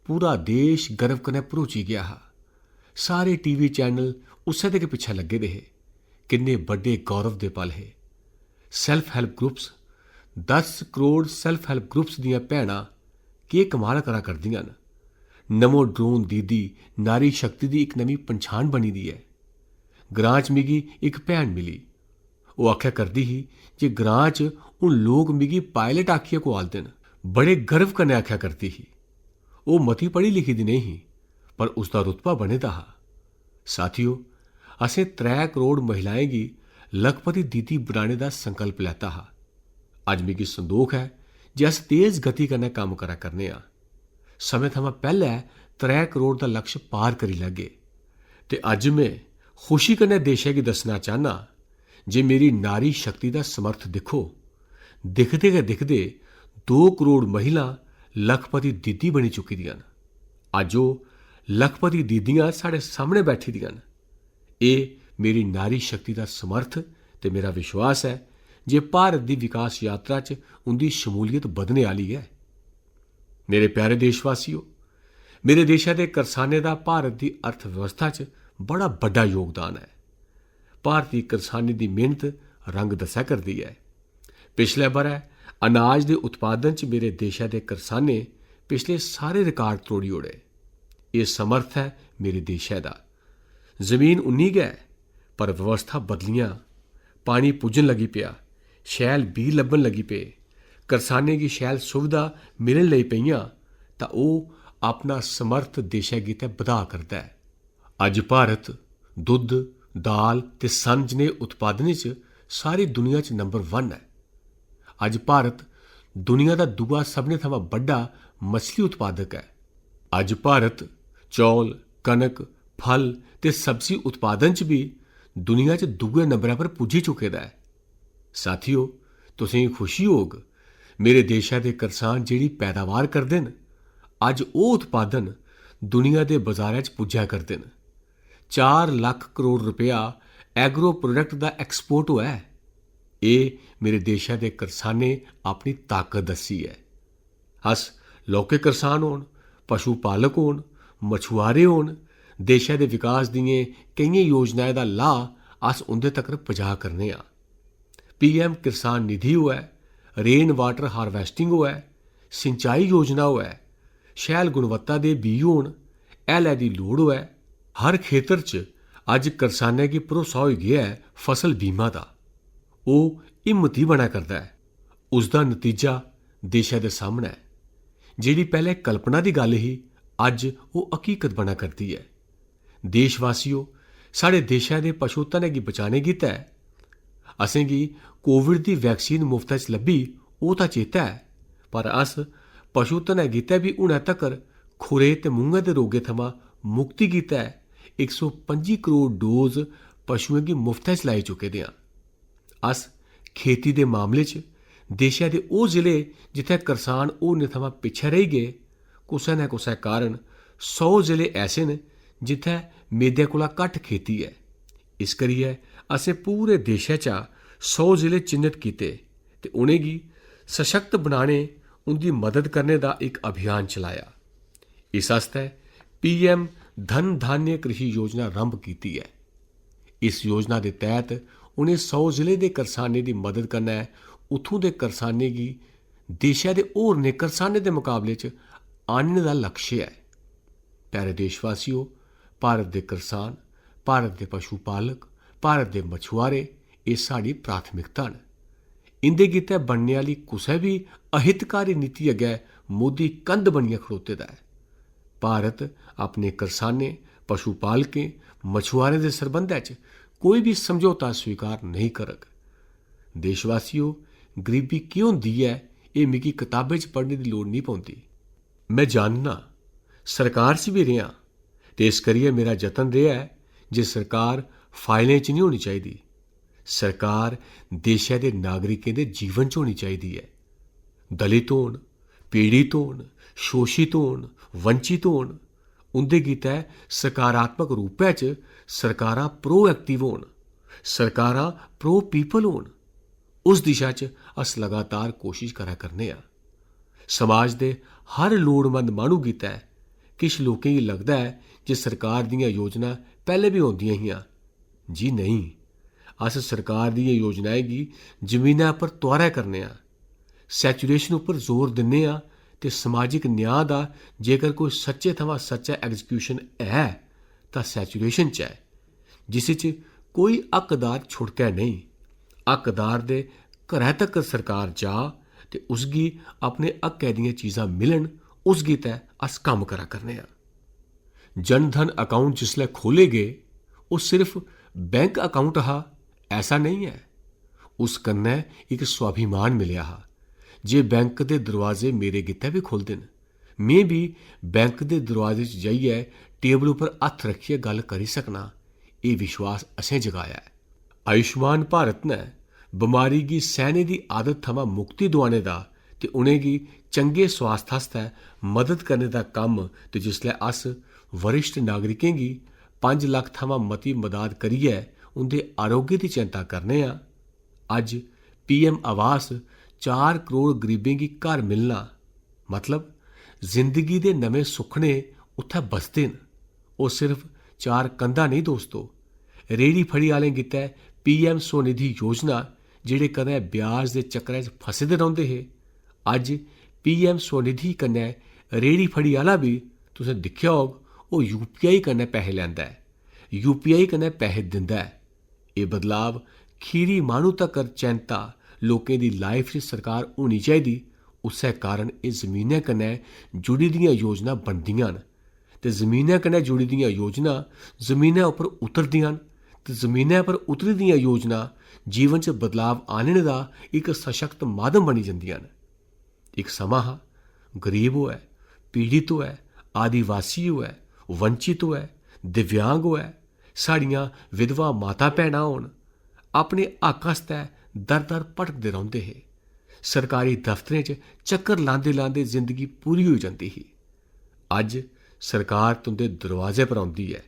पूरा देश गर्व कन्नै भरोची गया हा। सारे टीवी चैनल उस्सै दे पिच्छे लगे दे हे। किन्ने बड्डे गौरव दे पल हे। Self help groups 10 crore self help groups दियां भैणां केह् कमाल करा करदियां न। नमो ड्रोन दीदी नारी शक्ति दी एक नवीं पंछान बनी दी है। ग्रां च मिगी एक भैन मिली। वो आख्या करदी ही जे ग्रां च हुण लोग मिगी पायलट आखियै कुआलदे न। बड़े गर्व कन्नै आख्या करदी ही। वो मती पढ़ी लिखी दी नहीं ही पर उसका रुतबा बने दा हा। साथियो, असें 3 करोड़ महिलाएं गी लखपति दीदी बनाने दा संकल्प लैता हा। अज्ज मिगी संदोख है जे अस तेज गति कन्नै कम्म करा करने आं। समय थमां पैह्ले 3 करोड़ दा लक्ष्य पार करी लैगे ते अज्ज में खुशी कन्नै देशै गी दस्सना चाहना जे मेरी नारी शक्ति दा समर्थ दिक्खो। दिखदे गै दिखदे 2 करोड़ महिलां लखपति दीदी बनी चुकी दियां न। अज्ज ओह् लखपति दीदियां साढ़े सामने बैठी दियां न। एह् मेरी नारी शक्ति दा समर्थ ते मेरा विश्वास है जे भारत दी विकास यात्रा च उंदी शमूलियत बधने आली है। मेरे प्यारे देशवासियों, मेरे देशा दे करसानें दा भारत दी अर्थव्यवस्था च बड़ा बड्डा योगदान है। भारतीय करसानें दी मेहनत रंग दस्सै करदी है। पिछले ब'रै अनाज दे उत्पादन च मेरे देशा दे करसानें पिछले सारे रिकार्ड तोड़ी ओड़े। एह् समर्थ है मेरे देशै दा। जमीन उन्नी गै पर व्यवस्था बदलियां, पानी पुज्जन लगी पिया, शैल बीऽ लब्भन लगी पे, करसानें गी शैल सुविधा मिलन लगी पेइयां तां ओह् अपना समर्थ देशै गितै बधा करदा है। अज्ज भारत दुद्ध, दाल ते सन जनेह् उत्पादनें च सारी दुनिया च नंबर 1 है। अज्ज भारत दुनिया दा दूआ सभनें थमां बड्डा मछली उत्पादक है। अज्ज भारत चौल, कनक, फल ते सब्जी उत्पादन च भी दुनिया च दूए नंबरै पर पुज्जी चुके दा है। साथियो, तुसेंगी खुशी होग मेरे देशा दे करसान जेह्ड़ी पैदावार करदे न, अज्ज ओह् उत्पादन दुनिया दे बाजारै च पुज्जा करदे न। 4 लाख करोड़ रुपया एग्रो प्रोडक्ट दा एक्सपोर्ट होआ है। एह् मेरे देशा दे करसानें अपनी ताकत दस्सी है। अस लौह्के करसान होन, पशु पालक होन, मछुआरे होन, देशै दे विकास दियें केइयें योजनाएं दा लाह् अस उंदे तक्कर पजा करने आं। पीएम किसान निधि होऐ, रेन वाटर हार्वेस्टिंग होऐ, सिंचाई योजना होऐ, शैल गुणवत्ता दे बीऽ होन, हैलै दी लोड़ होऐ, हर खेतर च अज्ज करसानें गी भरोसा होई गेआ है फसल बीमा दा। ओह् हिम्मती बनै करदा है। उसदा नतीजा देशै दे सामनै है। जेह्ड़ी पैह्ले कल्पना दी गल्ल ही अज्ज ओह् हकीकत बनै करदी है। देशवासियों, साढ़े देशै दे पशु धनै गी बचाने गितै असेंगी कोविड दी वैक्सीन मुफ्तै च लब्भी ओह् तां चेता है, पर अस पशु धनै गितै बी हुनै तक्कर खुरे ते मुंहै दे रोगें थमां मुक्ति गितै 125 करोड़ डोज पशुएं गी मुफ्तै च लाई चुके दे आं। अस खेती दे मामले च देशै दे ओह् जिले जित्थै करसान होरनें थमां पिच्छे रेही गे, कुसै न कुसै कारण 100 जिले ऐसे न जित्थै मेदे कोला घट्ट खेती है। इस करियै असें पूरे देशै चा 100 जिले चिन्हित कीते ते उ'नेंगी सशक्त बनाने, उंदी मदद करने दा इक अभियान चलाया। इस आस्तै पीएम धन धान्य कृषि योजना रंभ कीती है। इस योजना दे तैह्त उ'नें 100 जिले दे करसानें दी मदद कन्नै उत्थूं दे करसानें गी देशै दे होरनें करसानें दे मुकाबले च आह्नने दा लक्ष्य है। प्यारे देशवासियों, भारत दे करसान, भारत दे पशु पालक, भारत दे मछुआरे एह् साढ़ी प्राथमिकता न। इंदे गितै बनने आह्ली कुसै बी अहितकारी नीति अग्गै मोदी कंध बनियै खड़ोते दा है। भारत अपने करसानें, पशु पालकें, मछुआरें दे सरबंधै च कोई भी समझौता स्वीकार नहीं करग। देशवासियों, गरीबी क्यों होंदी है ये मिगी किताबें च पढ़ने की लोड़ नहीं पौंदी। मैं जानना सरकार च भी रहा ते इस करियै मेरा जतन रेहा है जे सरकार फाइलें च नहीं होनी चाहिए। सरकार देशै दे नागरिकें दे जीवन च होनी चाहिए है। दलित होन, पीड़ित होन, शोषित होन, वंचित होन, उंदे गितै सकारात्मक रूपै च सरकारां प्रोएक्टिव होन, सरकारां प्रो पीपल होन। उस दिशा च अस लगातार कोशिश करा करने आ। समाज दे हर लोड़मंद माहनू गितै किश लोकें गी लगदा है जे सरकार दियां योजना पैह्ले भी होंदियां हियां। जी नहीं, अस सरकार दियां योजनाएं गी जमीनै पर तोआरै करने आ, सैचुरेशन उप्पर जोर दिन्ने आ ते समाजिक न्याय दा जेकर कोई सच्चे थमां सच्चा एग्जीक्यूशन है तां सैचुरेशन च है, जिस च कोई हकदार छुड़कै नहीं। हकदार दे घरै तक्कर सरकार जा ते उसगी अपने हक्कै दियां चीज़ां मिलन, उस गितै अस कम्म करा करने आं। जन धन अकाउंट जिसलै खोले गे ओह् सिर्फ बैंक अकाउंट हा ऐसा नहीं है। उस कन्नै इक स्वाभिमान मिलेआ हा जे बैंक दे दरवाजे मेरे गितै भी खुलदे न। में भी बैंक दे दरवाजे च जाइयै टेबल उप्पर हत्थ रखियै गल्ल करी सकना। एह् विश्वास असें जगाया है। आयुष्मान भारत ने बमारी गी सहने दी आदत थमां मुक्ति दुआने दा ते उनेंगी चंगे स्वास्थ आस्तै मदद करने दा कम्म ते जिसलै अस वरिष्ठ नागरिकें गी 5 लक्ख थमां मती मदाद करियै उंदे आरोग्य दी चिंता करने आं। अज्ज PM आवास 4 करोड़ गरीबें गी घर मिलना मतलब जिंदगी दे नमें सुखने उत्थै बसदे न। ओह् सिर्फ 4 कंधां नहीं दोस्तो, रेहड़ी फड़ी आह्लें गितै PM स्वनिधि योजना जेह्ड़े कदें ब्याज दे चक्करै च फसे दे रौंह्दे हे, अज्ज PM स्वनिधि कन्नै रेहड़ी फड़ी आह्ला बी तुसें दिक्खेआ होग ओह् UPI कन्नै पैहे लैंदा है, UPI कन्नै पैहे दिंदा है। एह् बदलाव खीरी माह्नू तक्कर चैंता लोकें दी लाइफ च सरकार होनी चाहिदी। उस्सै कारण एह् जमीनै कन्नै जुड़ी दियां योजना बनदियां न ते जमीनै कन्नै जुड़ी दियां योजना जमीनै उप्पर उतरदियां न ते जमीनै पर उतरी दियां योजना जीवन च बदलाव आह्नने दा इक सशक्त माध्यम बनी जंदियां न। इक समां हा गरीब होऐ, पीड़ित होऐ, आदिवासी होऐ, वंचित होऐ, दिव्यांग होऐ, साड़ियां विधवा माता भैनां होन, अपने हक आस्तै दर दर भटकदे रौंह्दे हे। सरकारी दफ्तरें च चक्कर लांदे लांदे जिंदगी पूरी होई जंदी ही। अज्ज सरकार तुंदे दरवाजे पर औंदी ऐ,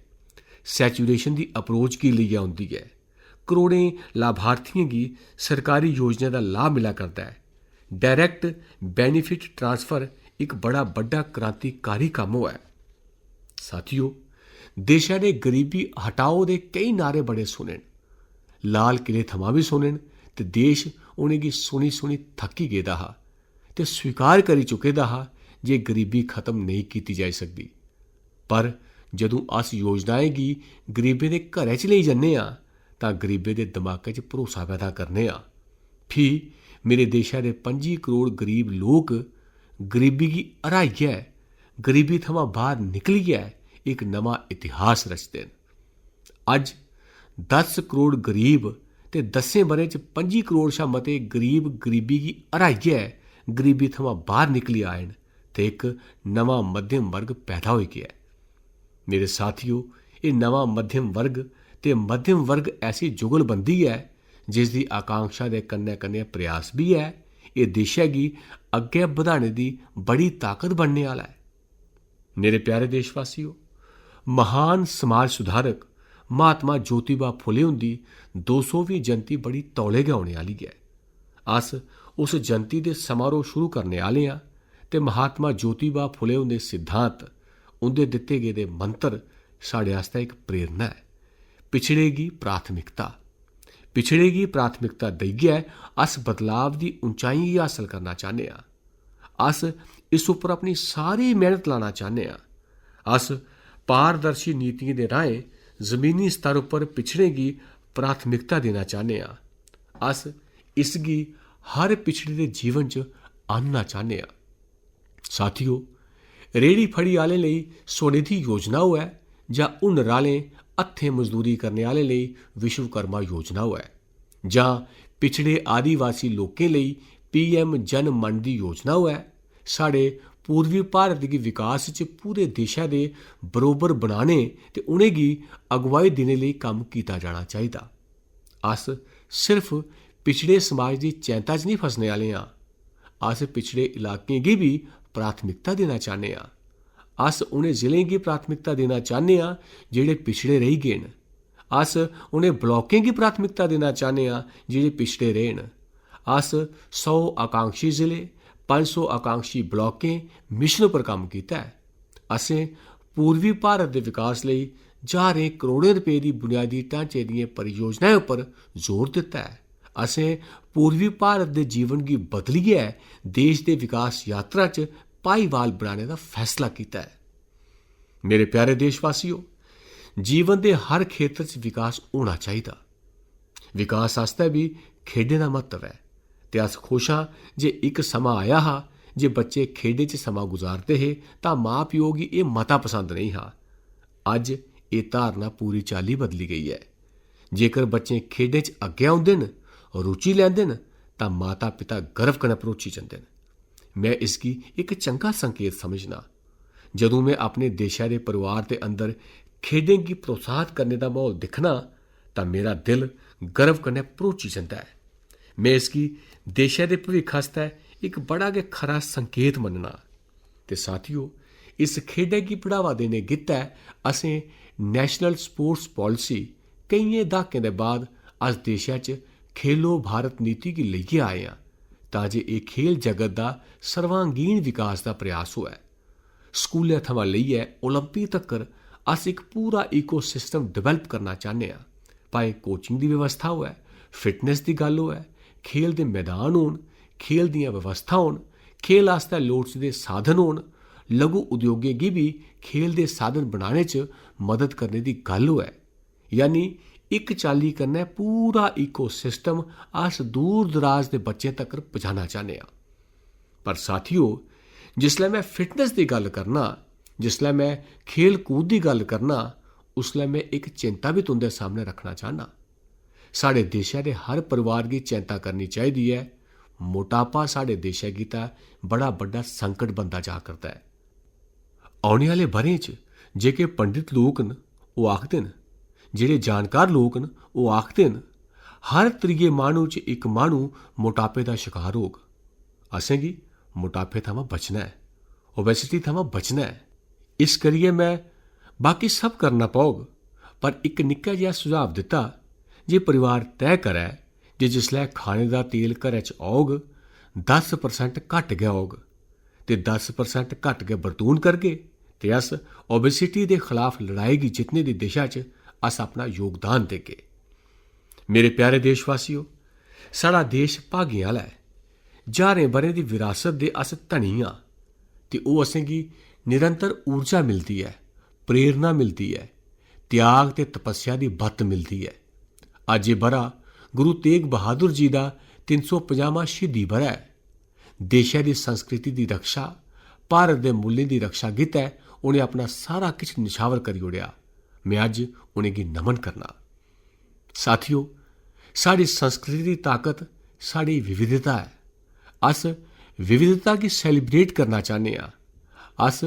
सैचुरेशन दी अप्रोच गी लेइयै औंदी ऐ। करोड़ें लाभार्थियें गी सरकारी योजनाएं दा लाभ मिला करदा है। डायरैक्ट बेनिफिट ट्रांसफर इक बड़ा बड्डा क्रांतिकारी कम्म होआ है। साथियो, देशै ने गरीबी हटाओ दे केई नारे बड़े सुने न, लाल किले थमां भी सुने न ते देश उनेंगी सुनी सुनी थक्की गेदा हा ते स्वीकार करी चुके दा हा जे गरीबी खत्म नहीं कीती जाई सकदी। पर जदूं अस योजनाएं गी गरीबें दे घरै च लेई जन्ने आं तां गरीबें दे दमाकै च भरोसा पैदा करने आं। फ्ही मेरे देशै दे 25 करोड़ गरीब लोक गरीबी गी हराइयै गरीबी थमां बाहर निकलियै एक नवां इतिहास रचदे न। अज्ज 10 करोड़ गरीब ते 10 ब'रें च 25 करोड़ शा मते गरीब गरीबी गी हराइयै गरीबी थमां बाहर निकली आए न ते एक नवां मध्यम वर्ग पैदा होई गेआ। मेरे साथियो, एह् नवां मध्यम वर्ग ते मध्यम वर्ग ऐसी जुगलबंदी है जिसदी आकांक्षा दे कन्नै कन्नै प्रयास भी है। एह् देशै गी अग्गै बधाने दी बड़ी ताकत बनने आह्ला है। मेरे प्यारे देशवासियो, महान समाज सुधारक महात्मा ज्योतिबा फुले हुंदी 200वीं जयंती बड़ी तौले गै होने आह्ली ऐ। अस उस जयंती दे समारोह शुरू करने आह्ले आं ते महात्मा ज्योतिबा फुले हुंदे सिद्धांत, उंदे दित्ते गेदे मंत्र साढ़े आस्तै इक प्रेरणा है। पिछड़े गी प्राथमिकता, पिछड़े गी प्राथमिकता देइयै अस बदलाव दी उंचाई गी हासल करना चाह्ने आं। अस इस उप्पर अपनी सारी मेहनत लाना चाह्ने आं। अस पारदर्शी नीतियें दे राहें जमीनी स्तर उप्पर पिछड़े गी प्राथमिकता देना चाह्ने आं। अस इसगी हर पिछड़े दे जीवन च आह्नना चाह्ने आं। साथियो, रेहड़ी फड़ी आह्लें लेई स्वनिधि योजना होऐ जां हुनर आह्लें हत्थें मजदूरी करने आह्लें लेई विश्वकर्मा योजना होऐ जां पिछड़े आदिवासी लोकें लई PM जन मन दी योजना होऐ। साढ़े पूर्वी भारत गी विकास च पूरे देशा दे बरोबर बनाने ते उनेंगी अगुवाई देने लेई कम्म कीता जाना चाहिदा। अस सिर्फ पिछड़े समाज दी चैंता च नहीं फसने आह्ले आं, अस पिछड़े इलाकें गी भी प्राथमिकता देना चाहने आं। अस उनें जिलें गी प्राथमिकता देना चाहने आं जेह्ड़े पिछड़े रेही गे न। अस उनें ब्लॉकें गी प्राथमिकता देना चाहने आं जेह्ड़े पिछड़े रेह् न। अस 100 आकांक्षी जिले, 500 आकांक्षी ब्लॉकें मिशन पर कम्म कीता है। असें पूर्वी भारत दे विकास लेई ज्हारें करोड़ें रपे दी बुनियादी ढांचे दियें परियोजनाएं उप्पर जोर दित्ता है। असें पूर्वी भारत दे जीवन गी बदलियै देश दे विकास यात्रा च भाईवाल बनाने दा फैसला कीता है। मेरे प्यारे देशवासियों, जीवन दे हर खेतर च विकास होना चाहिदा। विकास आस्तै भी खेडें दा महत्व है ते अस खुश हां जे इक समां आया हा जे बच्चे खेडें च समां गुजारदे हे तां मां प्यो गी एह् मता पसंद नहीं हा। अज्ज एह् धारणा पूरी चाल्ली बदली गई है। जेकर बच्चे खेडें च अग्गें औंदे न, रुचि लैंदे न तां माता पिता गर्व कन्नै भरोची जंदे न। मैं इसगी इक चंगा संकेत समझना। जदों मैं अपने देशा दे परिवार दे अंदर खेडें गी प्रोत्साहित करने दा माहौल दिक्खना तां मेरा दिल गर्व कन्नै भरोची जंदा है। मैं इसगी देशा दे भविक्ख आस्तै इक बड़ा गै खरा संकेत मन्नना। ते साथियो, इस खेडें गी बढ़ावा देने गित्तै असें नेशनल स्पोर्ट्स पॉलिसी केइयें दहाकें दे बाद अस देशा च खेलो भारत नीति गी लेइयै आए आं तां जे एह् खेल जगत दा सर्वांगीण विकास दा प्रयास होऐ। स्कूलै थमां लेइयै ओलंपिक तक्कर अस इक पूरा इकोसिस्टम डिवेलप करना चाहने आं। भाएं कोचिंग दी व्यवस्था होऐ, फिटनेस दी गल्ल होऐ, खेल दे मैदान होन, खेल दियां व्यवस्था होन, खेल आस्तै लोड़चदे साधन होन, लघु उद्योगें गी भी खेल दे साधन बनाने च मदद करने दी गल्ल होऐ। यानी इक चाल्ली कन्नै पूरा इकोसिस्टम अस दूर दराज दे बच्चें तक्कर पजाना चाहने आं। पर साथियो, जिसलै मैं फिटनेस दी गल्ल करना, जिसलै मैं खेल कूद दी गल्ल करना, उसलै मैं इक चिंता भी तुंदे सामने रखना चाहना। साढ़े देशा दे हर परिवार गी चिंता करनी चाहिदी है। मोटापा साढ़े देशा गी तां बड़ा बड्डा संकट बनदा जा करदा है। औने आह्ले ब'रें च जेह्के पंडित लोक न ओह् आखदे न, जेह्ड़े जानकार लोक न ओह् आखदे न, हर त्रिये माह्नू च इक माह्नू मोटापे दा शिकार होग। असेंगी मोटापे थमां बचना है, ओबेसिटी थमां बचना है। इस करियै मैं बाकी सब करना पौग, पर इक निक्का जिहा सुझाव दित्ता जे परिवार तय करै जे जिसलै खाने दा तेल घरै च औग 10% घट्ट गै औग ते 10% घट्ट गै बरतून करगे ते अस ओबेसिटी दे खिलाफ लड़ाई गी जितने दी दिशा च अस अपना योगदान देगे। मेरे प्यारे देशवासियों, साढ़ा भाग्यें आह्ला है। ज्हारें ब'रें दी विरासत दे अस धनी आं ते ओह् असेंगी निरंतर ऊर्जा मिलदी है, प्रेरणा मिलदी है, त्याग ते तपस्या दी बत्त मिलदी है। अज्ज एह् ब'रा गुरु तेग बहादुर जी दा 350वां शहीदी ब'रा है। देशा दी संस्कृति दी रक्षा, भारत दे मुल्लें दी रक्षा गित्तै उनें अपना सारा किश निछावर करी ओड़ेआ। मैं अज्ज उनेंगी नमन करना। साथियो, साड़ी संस्कृति दी ताकत साड़ी विविधता है। अस विविधता गी सैलीब्रेट करना चाहने आं। अस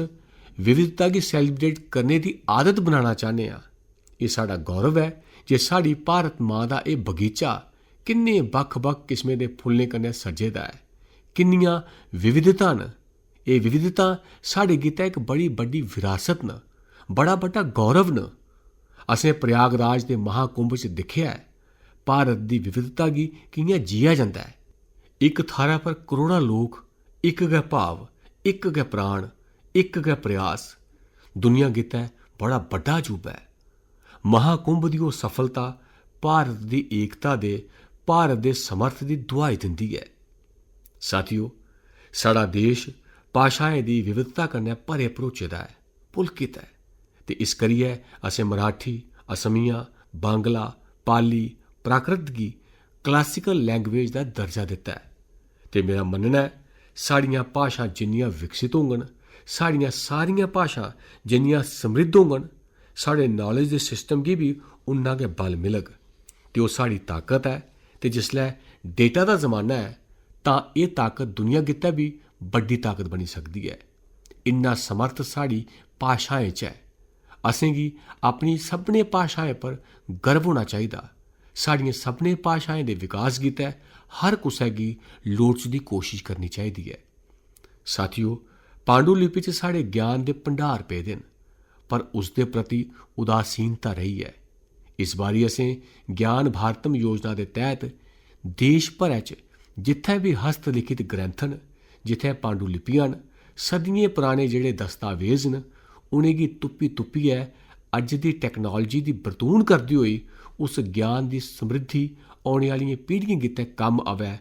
विविधता गी सैलीब्रेट करने दी आदत बनाना चाहने आं। एह् साड़ा गौरव है जे साड़ी भारत मां दा एह् बगीचा किन्ने बक्ख-बक्ख किस्में दे फुल्लें कन्नै सजे दा है। किन्नियां विविधता न। एह् विविधता साढ़े गित्तै इक बड़ी बड्डी विरासत न, बड़ा बड्डा गौरव न। असें प्रयागराज दे महाकुंभ च दिक्खेआ है भारत दी विविधता गी कि'यां जिया जंदा है। इक थाह्रै पर करोड़ां लोक, इक गै भाव, इक गै प्राण, इक गै प्रयास। दुनिया गित्तै बड़ा बड्डा अजूबा है। महाकुंभ दी ओह् सफलता भारत दी एकता दे, भारत दे समर्थ दी दुहाई दिंदी है। साथियो, साड़ा देश भाशाएं दी विविधता कन्नै भरे भरोचे दा है, पुलकित है ते इस करियै असें मराठी, असमिया, बांगला, पाली, प्राकृत गी क्लासिकल लैंग्वेज दा दर्जा दित्ता है ते मेरा मन्नना है साड़ियां भाशां जिन्नियां विकसित होङन, साड़ियां सारियां भाशां जिन्नियां समृद्ध होङन, साढ़े नॉलेज दे सिस्टम गी भी उन्ना गै बल मिलग ते ओह् साड़ी ताकत है ਤੇ जिसलै डेटा ਦਾ ਜ਼ਮਾਨਾ ਹੈ ਤਾਂ ਇਹ ਤਾਕਤ ਦੁਨੀਆ ਗਿੱਤੇ ਵੀ ਵੱਡੀ ਤਾਕਤ ਬਣੀ ਸਕਦੀ ਹੈ। ਇੰਨਾ ਸਮਰਥ ਸਾਡੀ ਭਾਸ਼ਾएं च है। असें गी अपनी सभनें भाशाएं पर गर्व होना चाहिदा। साड़ियां सभनें भाशाएं दे विकास गित्तै हर कुसै गी लोड़चदी कोशिश करनी चाहिदी है। साथियो, पांडुलिपि च साढ़े ज्ञान दे भंडार पेदे न, पर उसदे प्रति उदासीनता रही है। इस बारी असें ज्ञान भारतम योजना दे तहत देश भरै च जित्थै भी हस्तलिखित ग्रंथ न, जित्थै पांडुलिपियां न, सदियें पुराने जेह्ड़े दस्तावेज न, उनेंगी तुप्पी तुप्पियै अज्ज दी टैक्नोलॉजी दी बरतून करदे होई उस ज्ञान दी समृद्धि औने आह्लियें पीढ़ियें गित्तै कम्म आवै,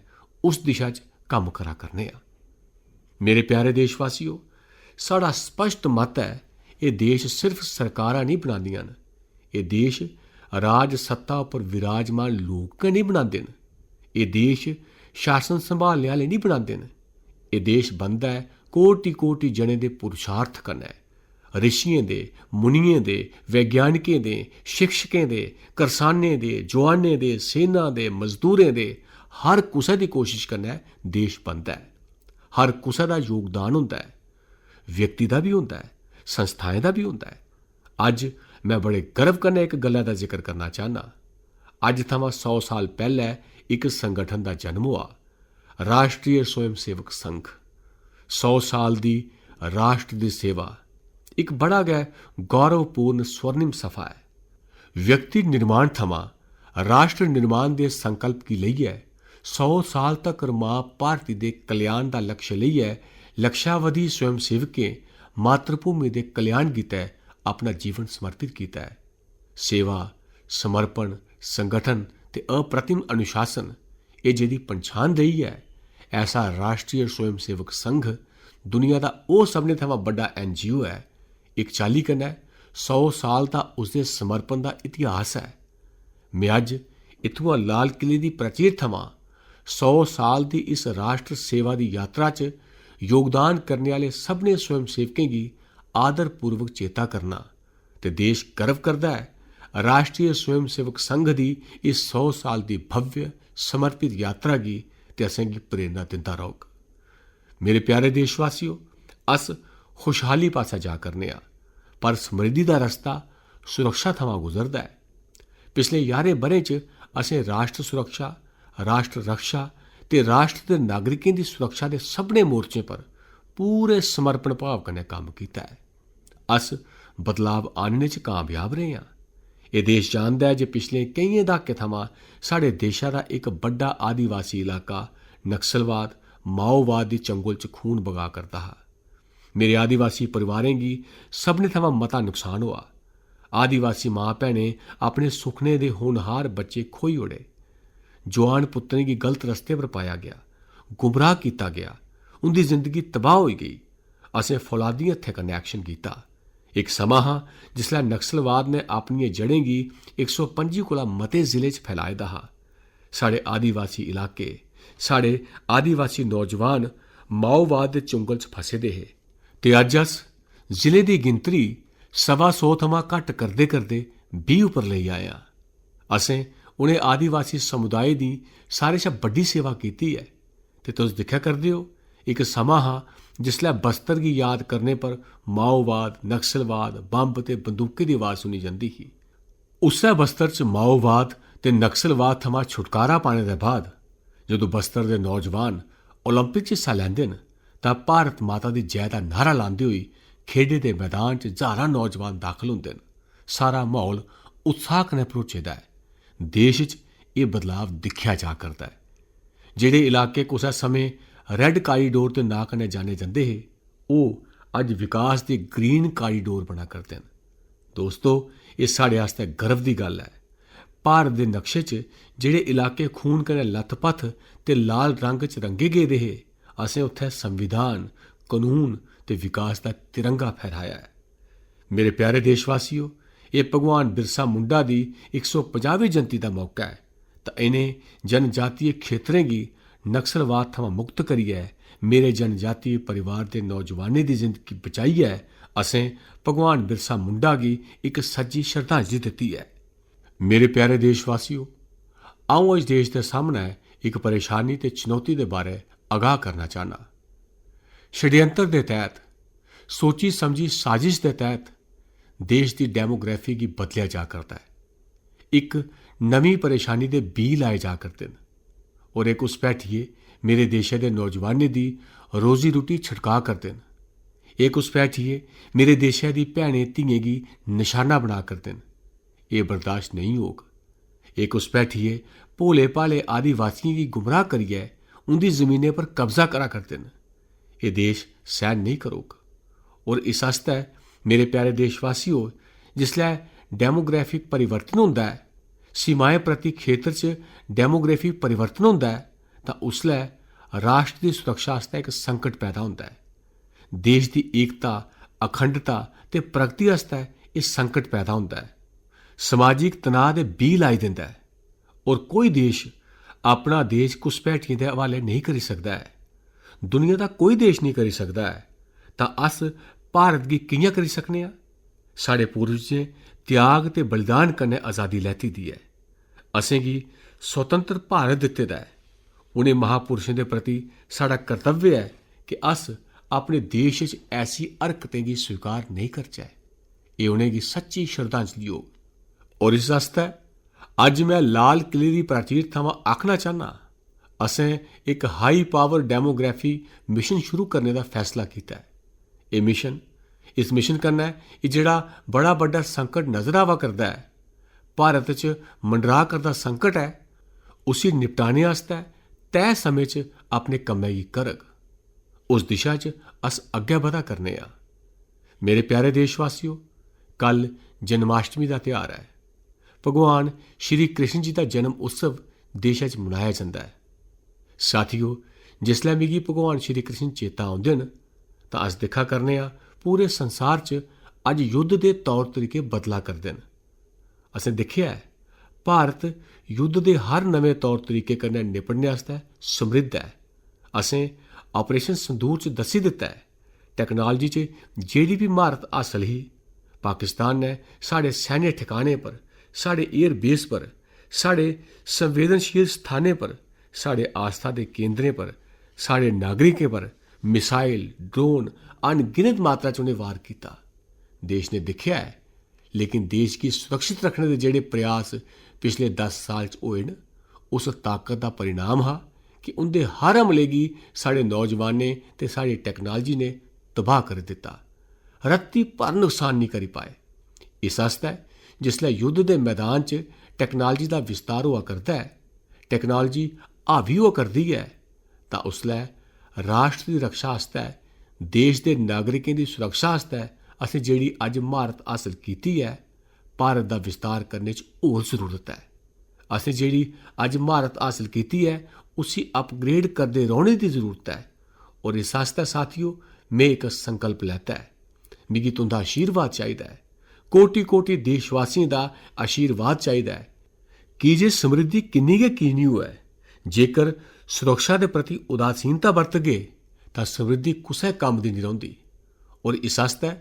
उस दिशा च कम्म करा करने आं। मेरे प्यारे देशवासियो, साढ़ा स्पष्ट मत है एह् देश सिर्फ सरकारां नहीं बनांदियां न, एह् देश राज सत्ता उप्पर विराजमान लोक गै नहीं बनांदे न, एह् देश शासन संभालने आह्ले नहीं बनांदे न, एह् देश बनदा है कोटि कोटि जने दे पुरुषार्थ कन्नै, ऋषियें दे, मुनियें दे, वैज्ञानिकें दे, शिक्षकें दे, करसानें दे, जवानें दे, सेना दे, मजदूरें दे, हर कुसै दी कोशिश कन्नै देश बनदा है। हर कुसै दा योगदान होंदा है, व्यक्ति दा भी होंदा है, संस्थाएं दा भी होंदा है। अज्ज मैं बड़े गर्व कन्नै इक गल्ला दा जिक्र करना चाहना। अज्ज थमां 100 साल पैह्लै इक संगठन दा जन्म होआ, राष्ट्रीय स्वयं सेवक संघ। 100 साल दी राष्ट्र दी सेवा एक बड़ा गै गौरवपूर्ण स्वर्णिम सफा है। व्यक्ति निर्माण थमां राष्ट्र निर्माण दे संकल्प गी लेइयै 100 साल तक्कर मां भारती दे कल्याण दा लक्ष्य लेइयै लक्षावधि स्वयं सेवकें मातृभूमि दे कल्याण गित्तै अपना जीवन समर्पित कीता है। सेवा, समर्पण, संगठन ते अप्रतिम अनुशासन एह् जेह्दी पन्छान रही है, ऐसा राष्ट्रीय स्वयं सेवक संघ दुनिया दा ओह् सभनें थमां बड्डा NGO है। इक चाल्ली कन्नै 100 साल दा उसदे समर्पण दा इतिहास है। मैं अज्ज इत्थुआं लाल किले दी प्राचीर थमां 100 साल दी इस राष्ट्र सेवा दी यात्रा च योगदान करने आह्ले सभनें स्वयं सेवकें गी आदरपूर्वक चेता करना ते देश गर्व करदा है राष्ट्रीय स्वयं सेवक संघ दी इस 100 साल दी भव्य समर्पित यात्रा गी ते असेंगी प्रेरणा दिंदा रौह्ग। मेरे प्यारे देशवासियो, अस खुशहाली पास्सै जा करने आं, पर समृद्धि दा रस्ता सुरक्षा थमां गुजरदा है। पिछले 11 ब'रें च असें राष्ट्र सुरक्षा, राष्ट्र रक्षा ते राष्ट्र दे नागरिकें दी सुरक्षा दे सभनें मोर्चें पर पूरे समर्पण भाव कन्नै कम्म कीता है। अस बदलाव आह्नने च कामयाब रेह् आं। एह् देश जानदा है जे पिछले केइयें दहाकें थमां साढ़े देशा दा इक बड्डा आदिवासी इलाका नक्सलवाद, माओवाद दी चंगुल च खून बगा करदा हा। मेरे आदिवासी परिवारें गी सभनें थमां मता नुकसान होआ। आदिवासी मां भैनें अपने सुखने दे होनहार बच्चे खोई ओड़े। जवान पुत्तरें गी गलत रस्ते पर पाया गया, गुमराह कीता गया, उंदी जिंदगी तबाह होई गेई। असें फौलादी हत्थें कन्नै एक्शन कीता। इक समां हा जिसलै नक्सलवाद ने अपनियें जड़ें गी 125 कोला मते जिले च फैलाए दा हा। साढ़े आदिवासी इलाके, साढ़े आदिवासी नौजवान माओवाद दे चुंगल च फसे दे हे ते अज्ज अस जिले दी गिनतरी 125 थमां घट्ट करदे करदे 20 उप्पर लेई आए आं। असें उनें आदिवासी समुदाय दी सारे शा बड्डी सेवा कीती है ते तुस दिक्खा करदे हो, इक समां हा जिसलै बस्तर गी याद करने पर माओवाद, नक्सलवाद, बंब ते बंदूकें दी आवाज़ सुनी जंदी ही। उस्सै बस्तर च माओवाद ते नक्सलवाद थमां छुटकारा पाने दे बाद जदों बस्तर दे नौजवान ओलंपिक च हिस्सा लैंदे न तां भारत माता दी जै दा नारा लांदे होई खेडे दे मैदान च ज्हारां नौजवान दाखल होंदे न। सारा माहौल उत्साह कन्नै भरोचे दा है। देश च एह् बदलाव दिक्खेआ जा करदा है। जेह्ड़े इलाके कुसै समें रैड कारीडोर दे नां कन्नै जाने जंदे हे, ओह् अज्ज विकास दे ग्रीन कारीडोर बना करदे न। दोस्तो, एह् साढ़े आस्तै गर्व दी गल्ल है। भारत दे नक्शे च जेह्ड़े इलाके खून कन्नै लथपथ ते लाल रंग च रंगे गेदे हे, असें उत्थै संविधान, कानून ते विकास दा तिरंगा फहराया है। मेरे प्यारे देशवासियो, एह् भगवान बिरसा मुंडा दी 150वीं जयंती दा मौका है तां इनें जनजातीय खेतरें गी नक्सलवाद थमां मुक्त करियै मेरे जनजातीय परिवार दे नौजवानें दी जिंदगी बचाइयै असें भगवान बिरसा मुंडा गी इक सच्ची श्रद्धांजलि दित्ती है। मेरे प्यारे देशवासियो, आऊं अज देश के सामने एक परेशानी ते चुनौती के बारे आगाह करना चाहना। षड्यंत्र के तहत सोची समझी साजिश के तहत देश की डेमोग्राफी की बदलिया जा करता है। एक नवी परेशानी के बी लाए जा करते हैं और एक उस पैठिए मेरे देश के नौजवानों की रोजी रोटी छिड़का करते हैं। एक उस पैठिए मेरे देश की भैनें धियें की निशाना बना करते हैं। ये बर्दाश्त नहीं होग। एक उस पैठिए भोले भाले आदिवासियों की गुमराह करिए उनकी जमीनें पर कब्जा करा करते हैं। ये देश सहन नहीं करोग। और इस आस्ते मेरे प्यारे देशवासियों, जिसलै डेमोग्राफिक परिवर्तन होंदा है, सीमाएं प्रति खेतर च डेमोग्राफिक परिवर्तन होंदा है, तां उसलै राष्ट्र की सुरक्षा आस्ते एक संकट पैदा होंदा है। देश की एकता, अखंडता ते प्रगति आस्ते यह संकट पैदा होंदा है। समाजिक तनाव दे बी लाई दिंदा है और कोई देश अपना देश घुसपैठियों के हवाले नहीं करी सकता है। दुनिया का कोई देश नहीं करी सकता है। तां अस भारत गी कियां करी सकने आं? साढ़े पूर्वजें त्याग ते बलिदान कन्नै आज़ादी लैती दी है। असेंगी स्वतंत्र भारत दित्ते दा है। उन्हें महापुरुषों के प्रति साड़ा कर्तव्य है कि अस अपने देश च ऐसी हरकतें गी स्वीकार नहीं करचै। ये उनेंगी सच्ची श्रद्धांजलि होग। और इस आस्तै अज मैं लाल किले की प्राचीर थमां आखना चाहना, असें एक हाई पावर डेमोग्राफी मिशन शुरू करने का फैसला किया है। इस मिशन कन्नै जेड़ा बड़ा बड़ा संकट नजर आवा करदा है, भारत च मंडरा करदा संकट है, उसी निपटाने आस्तै तय समय च अपने कम्मै गी करग। उस दिशा च अस अग्गै बधा करने आं। मेरे प्यारे देशवासियों, कल जन्माष्टमी का त्यौहार है। भगवान श्री कृष्ण जी का जन्म उत्सव देश च मनाया जाता है। साथियों, जिसलै मिगी भगवान श्री कृष्ण चेता आउंदे न तां अस दिक्खा करने आं पूरे संसार च अज युद्ध के तौर तरीके बदला करते हैं। असें दिक्खेआ है भारत युद्ध के हर नवे तौर तरीके कन्नै निपटने आस्तै समृद्ध है। असें ऑपरेशन संदूर च दस्सी दिता है। टैक्नोलॉजी च जेह्ड़ी भी महारत हासल ही, पाकिस्तान ने साढ़े सैन्य ठिकाने पर, साढ़े एयर बेस पर, साढ़े संवेदनशील स्थानें पर, साढ़े आस्था के केंद्रें पर, साढ़े नागरिकें पर मिसाइल, ड्रोन अनगिनत मात्रा च उन्हें वार किया। देश ने दिखिया है, लेकिन देश की सुरक्षित रखने के जेड़े प्रयास पिछले 10 साल च होए न, उस ताकत का परिणाम हा कि उनके हर हमले की साढ़े नौजवानें ते साढ़ी टैक्नोलॉजी ने तबाह कर दिता। रत्ती पर नुकसान नहीं करी पाए। इस आस्तै जिसलै युद्ध के मैदान च टैक्नोलॉजी का विस्तार हुआ करता है, टैक्नोलॉजी हावी हुआ करती है, तां उसलै राष्ट्र की रक्षा आस्तै, देश के नागरिकों की सुरक्षा आस्तै असें जेड़ी अज महारत हासिल की है, भारत का विस्तार करने च होर जरूरत है। असें जेड़ी अज महारत हासिल की है, उसी अपग्रेड करते रौहने की जरूरत है। और इस आस्तै साथियों, मैं एक संकल्प लैता है। मिगी तुंदा आशीर्वाद चाहिए है। कोटि कोटि देशवासियों का आशीर्वाद चाहिए है। कि जे समृद्धि किन्नी गै कीनी होऐ, जेकर सुरक्षा के प्रति उदासीनता बरतगे तां समृद्धि कुसै कम दी नहीं रौंदी। और इस आस्तै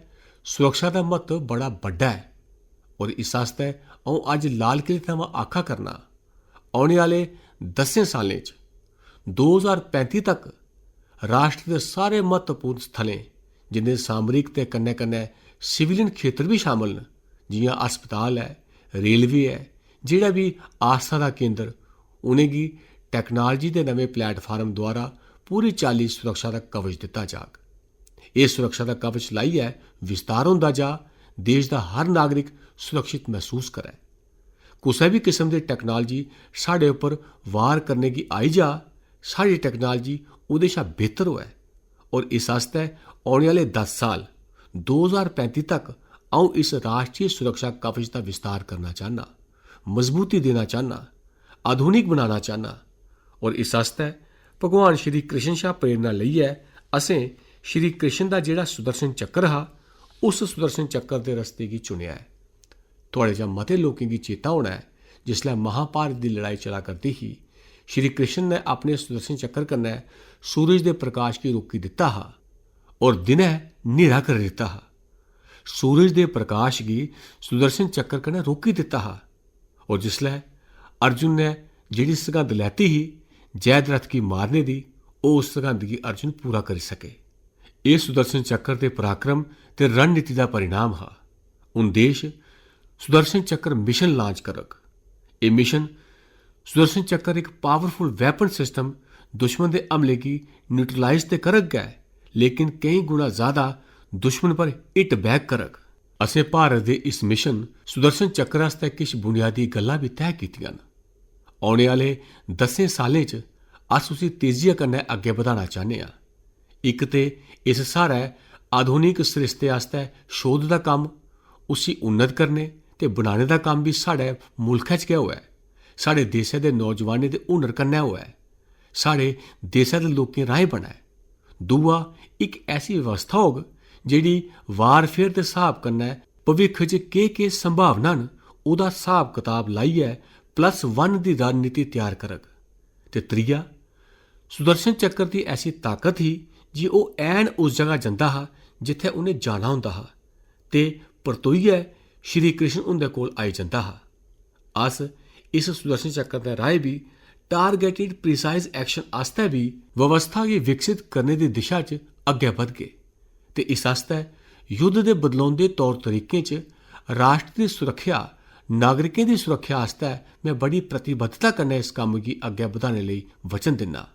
सुरक्षा का महत्व बड़ा बड्डा है। और इस आस्तै अऊं अज लाल किले थमां आखा करना, औने आले 10 सालें च 2035 तक राष्ट्र के सारे महत्वपूर्ण स्थलें, जिन्हें सामरिक ते कन्नै कन्नै सिविलियन खेतर भी शामिल न, जियां अस्पताल है, रेलवे है, जेड़ा भी आस्था का केंद्र, उनेंगी टैक्नोलॉजी के नवे प्लेटफार्म द्वारा पूरी चाली सुरक्षा का कवच दिता जाग। इस सुरक्षा का कवच लाइयै विस्तार होंदा जा, देश का हर नागरिक सुरक्षित महसूस करे। कुसै भी किस्म की टैक्नोलॉजी साढ़े उपर वार करने की आई जा, साड़ी टैक्नोलॉजी उहदे शा बेहतर होए। और इस आस्तै औने आले 10 साल 2035 तक अऊं इस राष्ट्रीय सुरक्षा कवच का विस्तार करना चाहना, मजबूती देना चाहना, आधुनिक बनाना चाहना। और इस आस्तै भगवान श्री कृष्ण शा प्रेरणा लईयै असें श्री कृष्ण का जिहड़ा सुदर्शन चक्र हा, उस सुदर्शन चक्र के रस्ते की चुनिया है। थोड़े चा मते लोगों की चेता होना है, जिसलै महाभारत की लड़ाई चला करती ही, श्री कृष्ण ने अपने सुदर्शन चक्र कन्नै सूरज के प्रकाश की रोकी दिता हा और दिनै न्हेरा कर दिता हा। सूरज के प्रकाश की सुदर्शन चक्र कन्नै रोकी दिता हा। और जिसलै अर्जुन ने ਜਿਹੜੀ सगंध लैती ही जयद्रथ की मारने दी, ਉਹ ਉਸ सगंध की अर्जुन पूरा कर सके। ਇਹ ਸੁਦਰਸ਼ਨ ਚੱਕਰ ਦੇ ਪਰਾਕਰਮ ਤੇ ਰਣਨੀਤੀ ਦਾ परिणाम हा। ਹੁਣ ਦੇਸ਼ ਸੁਦਰਸ਼ਨ ਚੱਕਰ ਮਿਸ਼ਨ ਲਾਂਚ ਕਰਕ। ਇਹ ਮਿਸ਼ਨ सुदर्शन चक्कर एक पावरफुल वेपन सिस्टम दुश्मन के हमले की न्यूट्रलाइज तो करक गया, लेकिन कई गुना ज़्यादा दुश्मन पर हिट बैक करक। असें भारत के इस मिशन सुदर्शन चक्कर आस्ते किश बुनियादी गल्लां भी तय कीतियां न। आने वाले 10 सालें च अस उसी तेजिया कन्नै अग्गे बधाना चाहते हैं। एक तो इस सारे आधुनिक सरिस्ते आस्ते शोध का काम, उसी उन्नत करने ते बनाने का काम भी साढ़े मुल्कै च गया हुआ है। साढ़े देशे दे नौजवानें दे हुनर कन्नै होया है, साढ़े देशे दे लोकें राहें बना है। दूआ एक ऐसी व्यवस्था होग जिहड़ी वारफेयर दे हिसाब कन्नै भविक्ख च केह् संभावना न ओहदा हिसाब किताब लाइयै +1 दी रणनीति तैयार करग। ते त्रीया सुदर्शन चक्कर दी ऐसी ताकत ही जी ओह ऐन उस जगह जंदा हा जिथे उन्हें जाना हुंदा हा ते परतोइयै श्री कृष्ण उंदे कोल आई जंदा हा। अस इस सुदर्शन चक्कर के राह भी टारगेटेड प्रिसाइज एक्शन आस्ते भी व्यवस्था गी विकसित करने की दिशा च अग्गे बध गए ते इस आस्ते युद्ध के बदलाउंदे तौर तरीके च राष्ट्र की सुरक्षा, नागरिकें की सुरक्षा आस्ते मैं बड़ी प्रतिबद्धता कन्नै इस काम की अग्गे बधाने लई वचन दिना।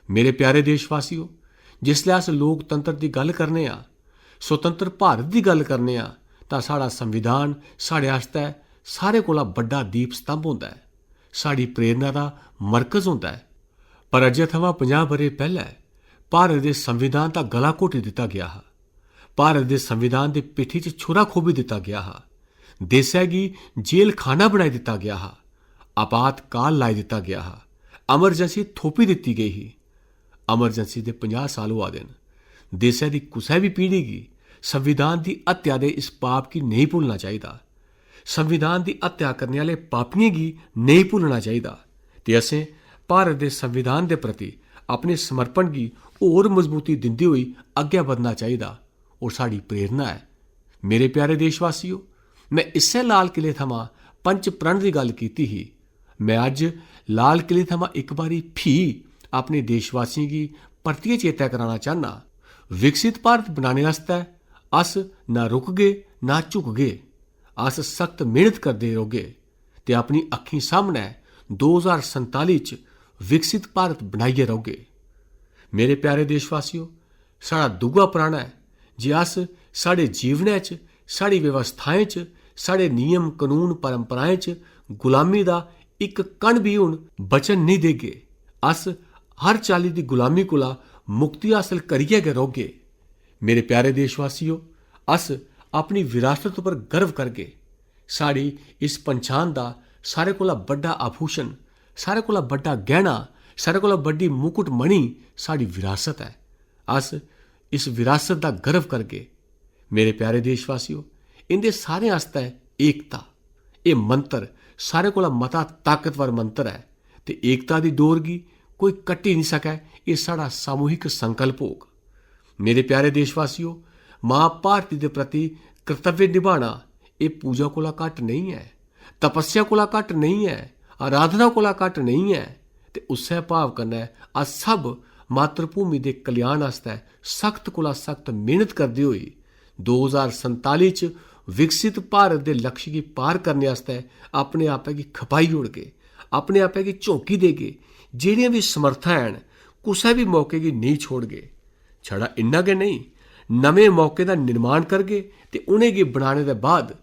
मेरे प्यारे देशवासियों, जिसलै अस लोकतंत्र की गल करने आ, स्वतंत्र भारत की गल करने आ, तां साड़ा संविधान साढ़े आस्ते सारे कोला बड़ा दीप स्तंभ होंदा है, साड़ी प्रेरणा का मरकज होंदा है। पर अजे थमां 50 बरे पहले भारत के संविधान का गला घोटी दिता गया हा। भारत के संविधान की पिठी च छुरा खोभी दिता गया हा। देशै गी जेल खाना बनाई दिता गया हा। आपातकाल लाई दिता गया हा। एमरजेंसी थोपी दिती गई ही। एमरजेंसी के 50 साल हुआ दे न। देशै दी कुसै भी पीढ़ी गी संविधान की हत्या के इस पाप की नहीं भूलना चाहिए। संविधान की हत्या करने वाले पापियों की नहीं भूलना चाहिए। ते असें भारत के संविधान के प्रति अपने समर्पण की होर मजबूती दिंदे हुए अग्गे बढ़ना चाहिए और साड़ी प्रेरणा है। मेरे प्यारे देशवासियों, मैं इस्से लाल किले थमां पंच प्रण की गल कीती ही। मैं अज लाल किले थमां एक बारी फ्ही अपने देशवासियों की परतियै चेता कराना चाहना, विकसित भारत बनाने आस्ते अस ना रुक गए ना झुक गए। अस सख्त मेहनत करते रहोगे ते अपनी अखीं सामने 2047 च विकसित भारत बनाइए रहोगे। मेरे प्यारे देशवासियों, साड़ा दूआ प्रण है जे अस साढ़े जीवनै च, साड़ी व्यवस्थाएं च, साढ़े नियम कानून परंपराएं च गुलामी का एक कण भी हुण बचन नहीं देगे। अस हर चाली की गुलामी कोला मुक्ति हासिल करिए गै रहोगे। मेरे प्यारे देशवासियों, अस अपनी विरासत पर गर्व करके साड़ी इस पंछान का सारे कोला बड़ा आभूषण, सारे कोला बड़ा गहना, सारे कोला बड़ी मुकुटमणि साड़ी विरासत है। अस इस विरासत का गर्व करके मेरे प्यारे देशवासियों, इंदे सारे आस्ते एकता, ये मंत्र सारे कोला मता ताकतवर मंत्र है ते एकता की डोर गी कोई कट्टी नहीं सकै। ये साड़ा सामूहिक संकल्प होग। मेरे प्यारे देशवासियों, मां भारती के प्रति कर्तव्य निभाना ये पूजा कोला घट नहीं है, तपस्या कोला घट नहीं है, आराधना कोला घट नहीं है। ते उस्सै भाव कन्नै अस सब मातृभूमि के कल्याण आस्ते सख्त कोला सख्त मेहनत करते हुए 2047 च विकसित भारत के लक्ष्य की पार करने आस्ते अपने आपे की खपाई ओढ़गे, अपने आपे की झोंकी देगे। जेड़ियां भी समर्था हैन कुसै भी मौके की नहीं छोड़गे। छड़ा इन्ना गै नहीं, नवे मौके का निर्माण करगे ते उनेंगी बनाने के बाद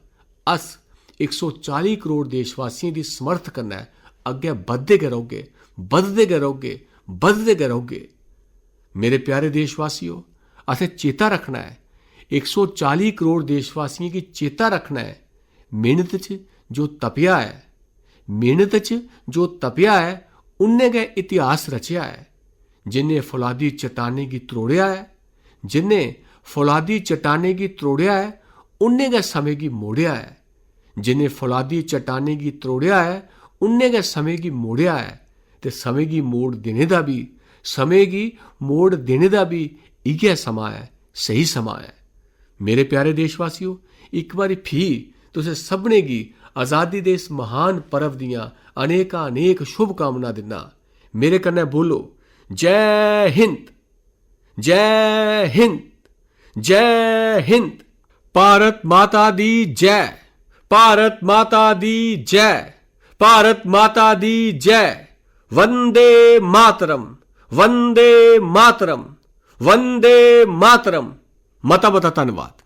अस 140 करोड़ देशवासियों की समर्थ कन्नै अग्गे बधदे गै रहोगे, बधदे गै रहोगे, बधदे गै रहोगे। मेरे प्यारे देशवासियों, असें चेता रखना है, 140 करोड़ देशवासियों की चेता रखना है, मेहनत च जो तपिया है, मेहनत च जो तपिया है उन्हें गै इतिहास रचिया है। जिन्हें फौलादी चट्टाने की त्रोड़िया है, जिन्हें फौलादी चट्टाने की त्रोड़िया है उन्हें गै समय की मोड़िया है। जिन्हें फौलादी चट्टाने की त्रोड़िया है उन्हें गै समय की मोड़िया है। ते समय की मोड़ देने का भी, समय की मोड़ देने का भी इयै समा है, सही समा है। मेरे प्यारे देशवासियों, एक बारी फ्ही तुसें सभनें गी ਆਜ਼ਾਦੀ ਦੇ ਇਸ ਮਹਾਨ ਪਰਵ ਦੀਆਂ ਅਨੇਕ ਸ਼ੁਭ ਕਾਮਨਾ ਦਿੰਦਾ। ਮੇਰੇ ਕੰਨੇ ਬੋਲੋ, ਜੈ ਹਿੰਦ, ਜੈ ਹਿੰਦ, ਜੈ ਹਿੰਦ। ਭਾਰਤ ਮਾਤਾ ਦੀ ਜੈ, ਭਾਰਤ ਮਾਤਾ ਦੀ ਜੈ, ਭਾਰਤ ਮਾਤਾ ਦੀ ਜੈ। ਵੰਦੇ ਮਾਤਰਮ, ਵੰਦੇ ਮਾਤਰਮ, ਵੰਦੇ ਮਾਤਰਮ। ਮਤਾ ਧੰਨਵਾਦ।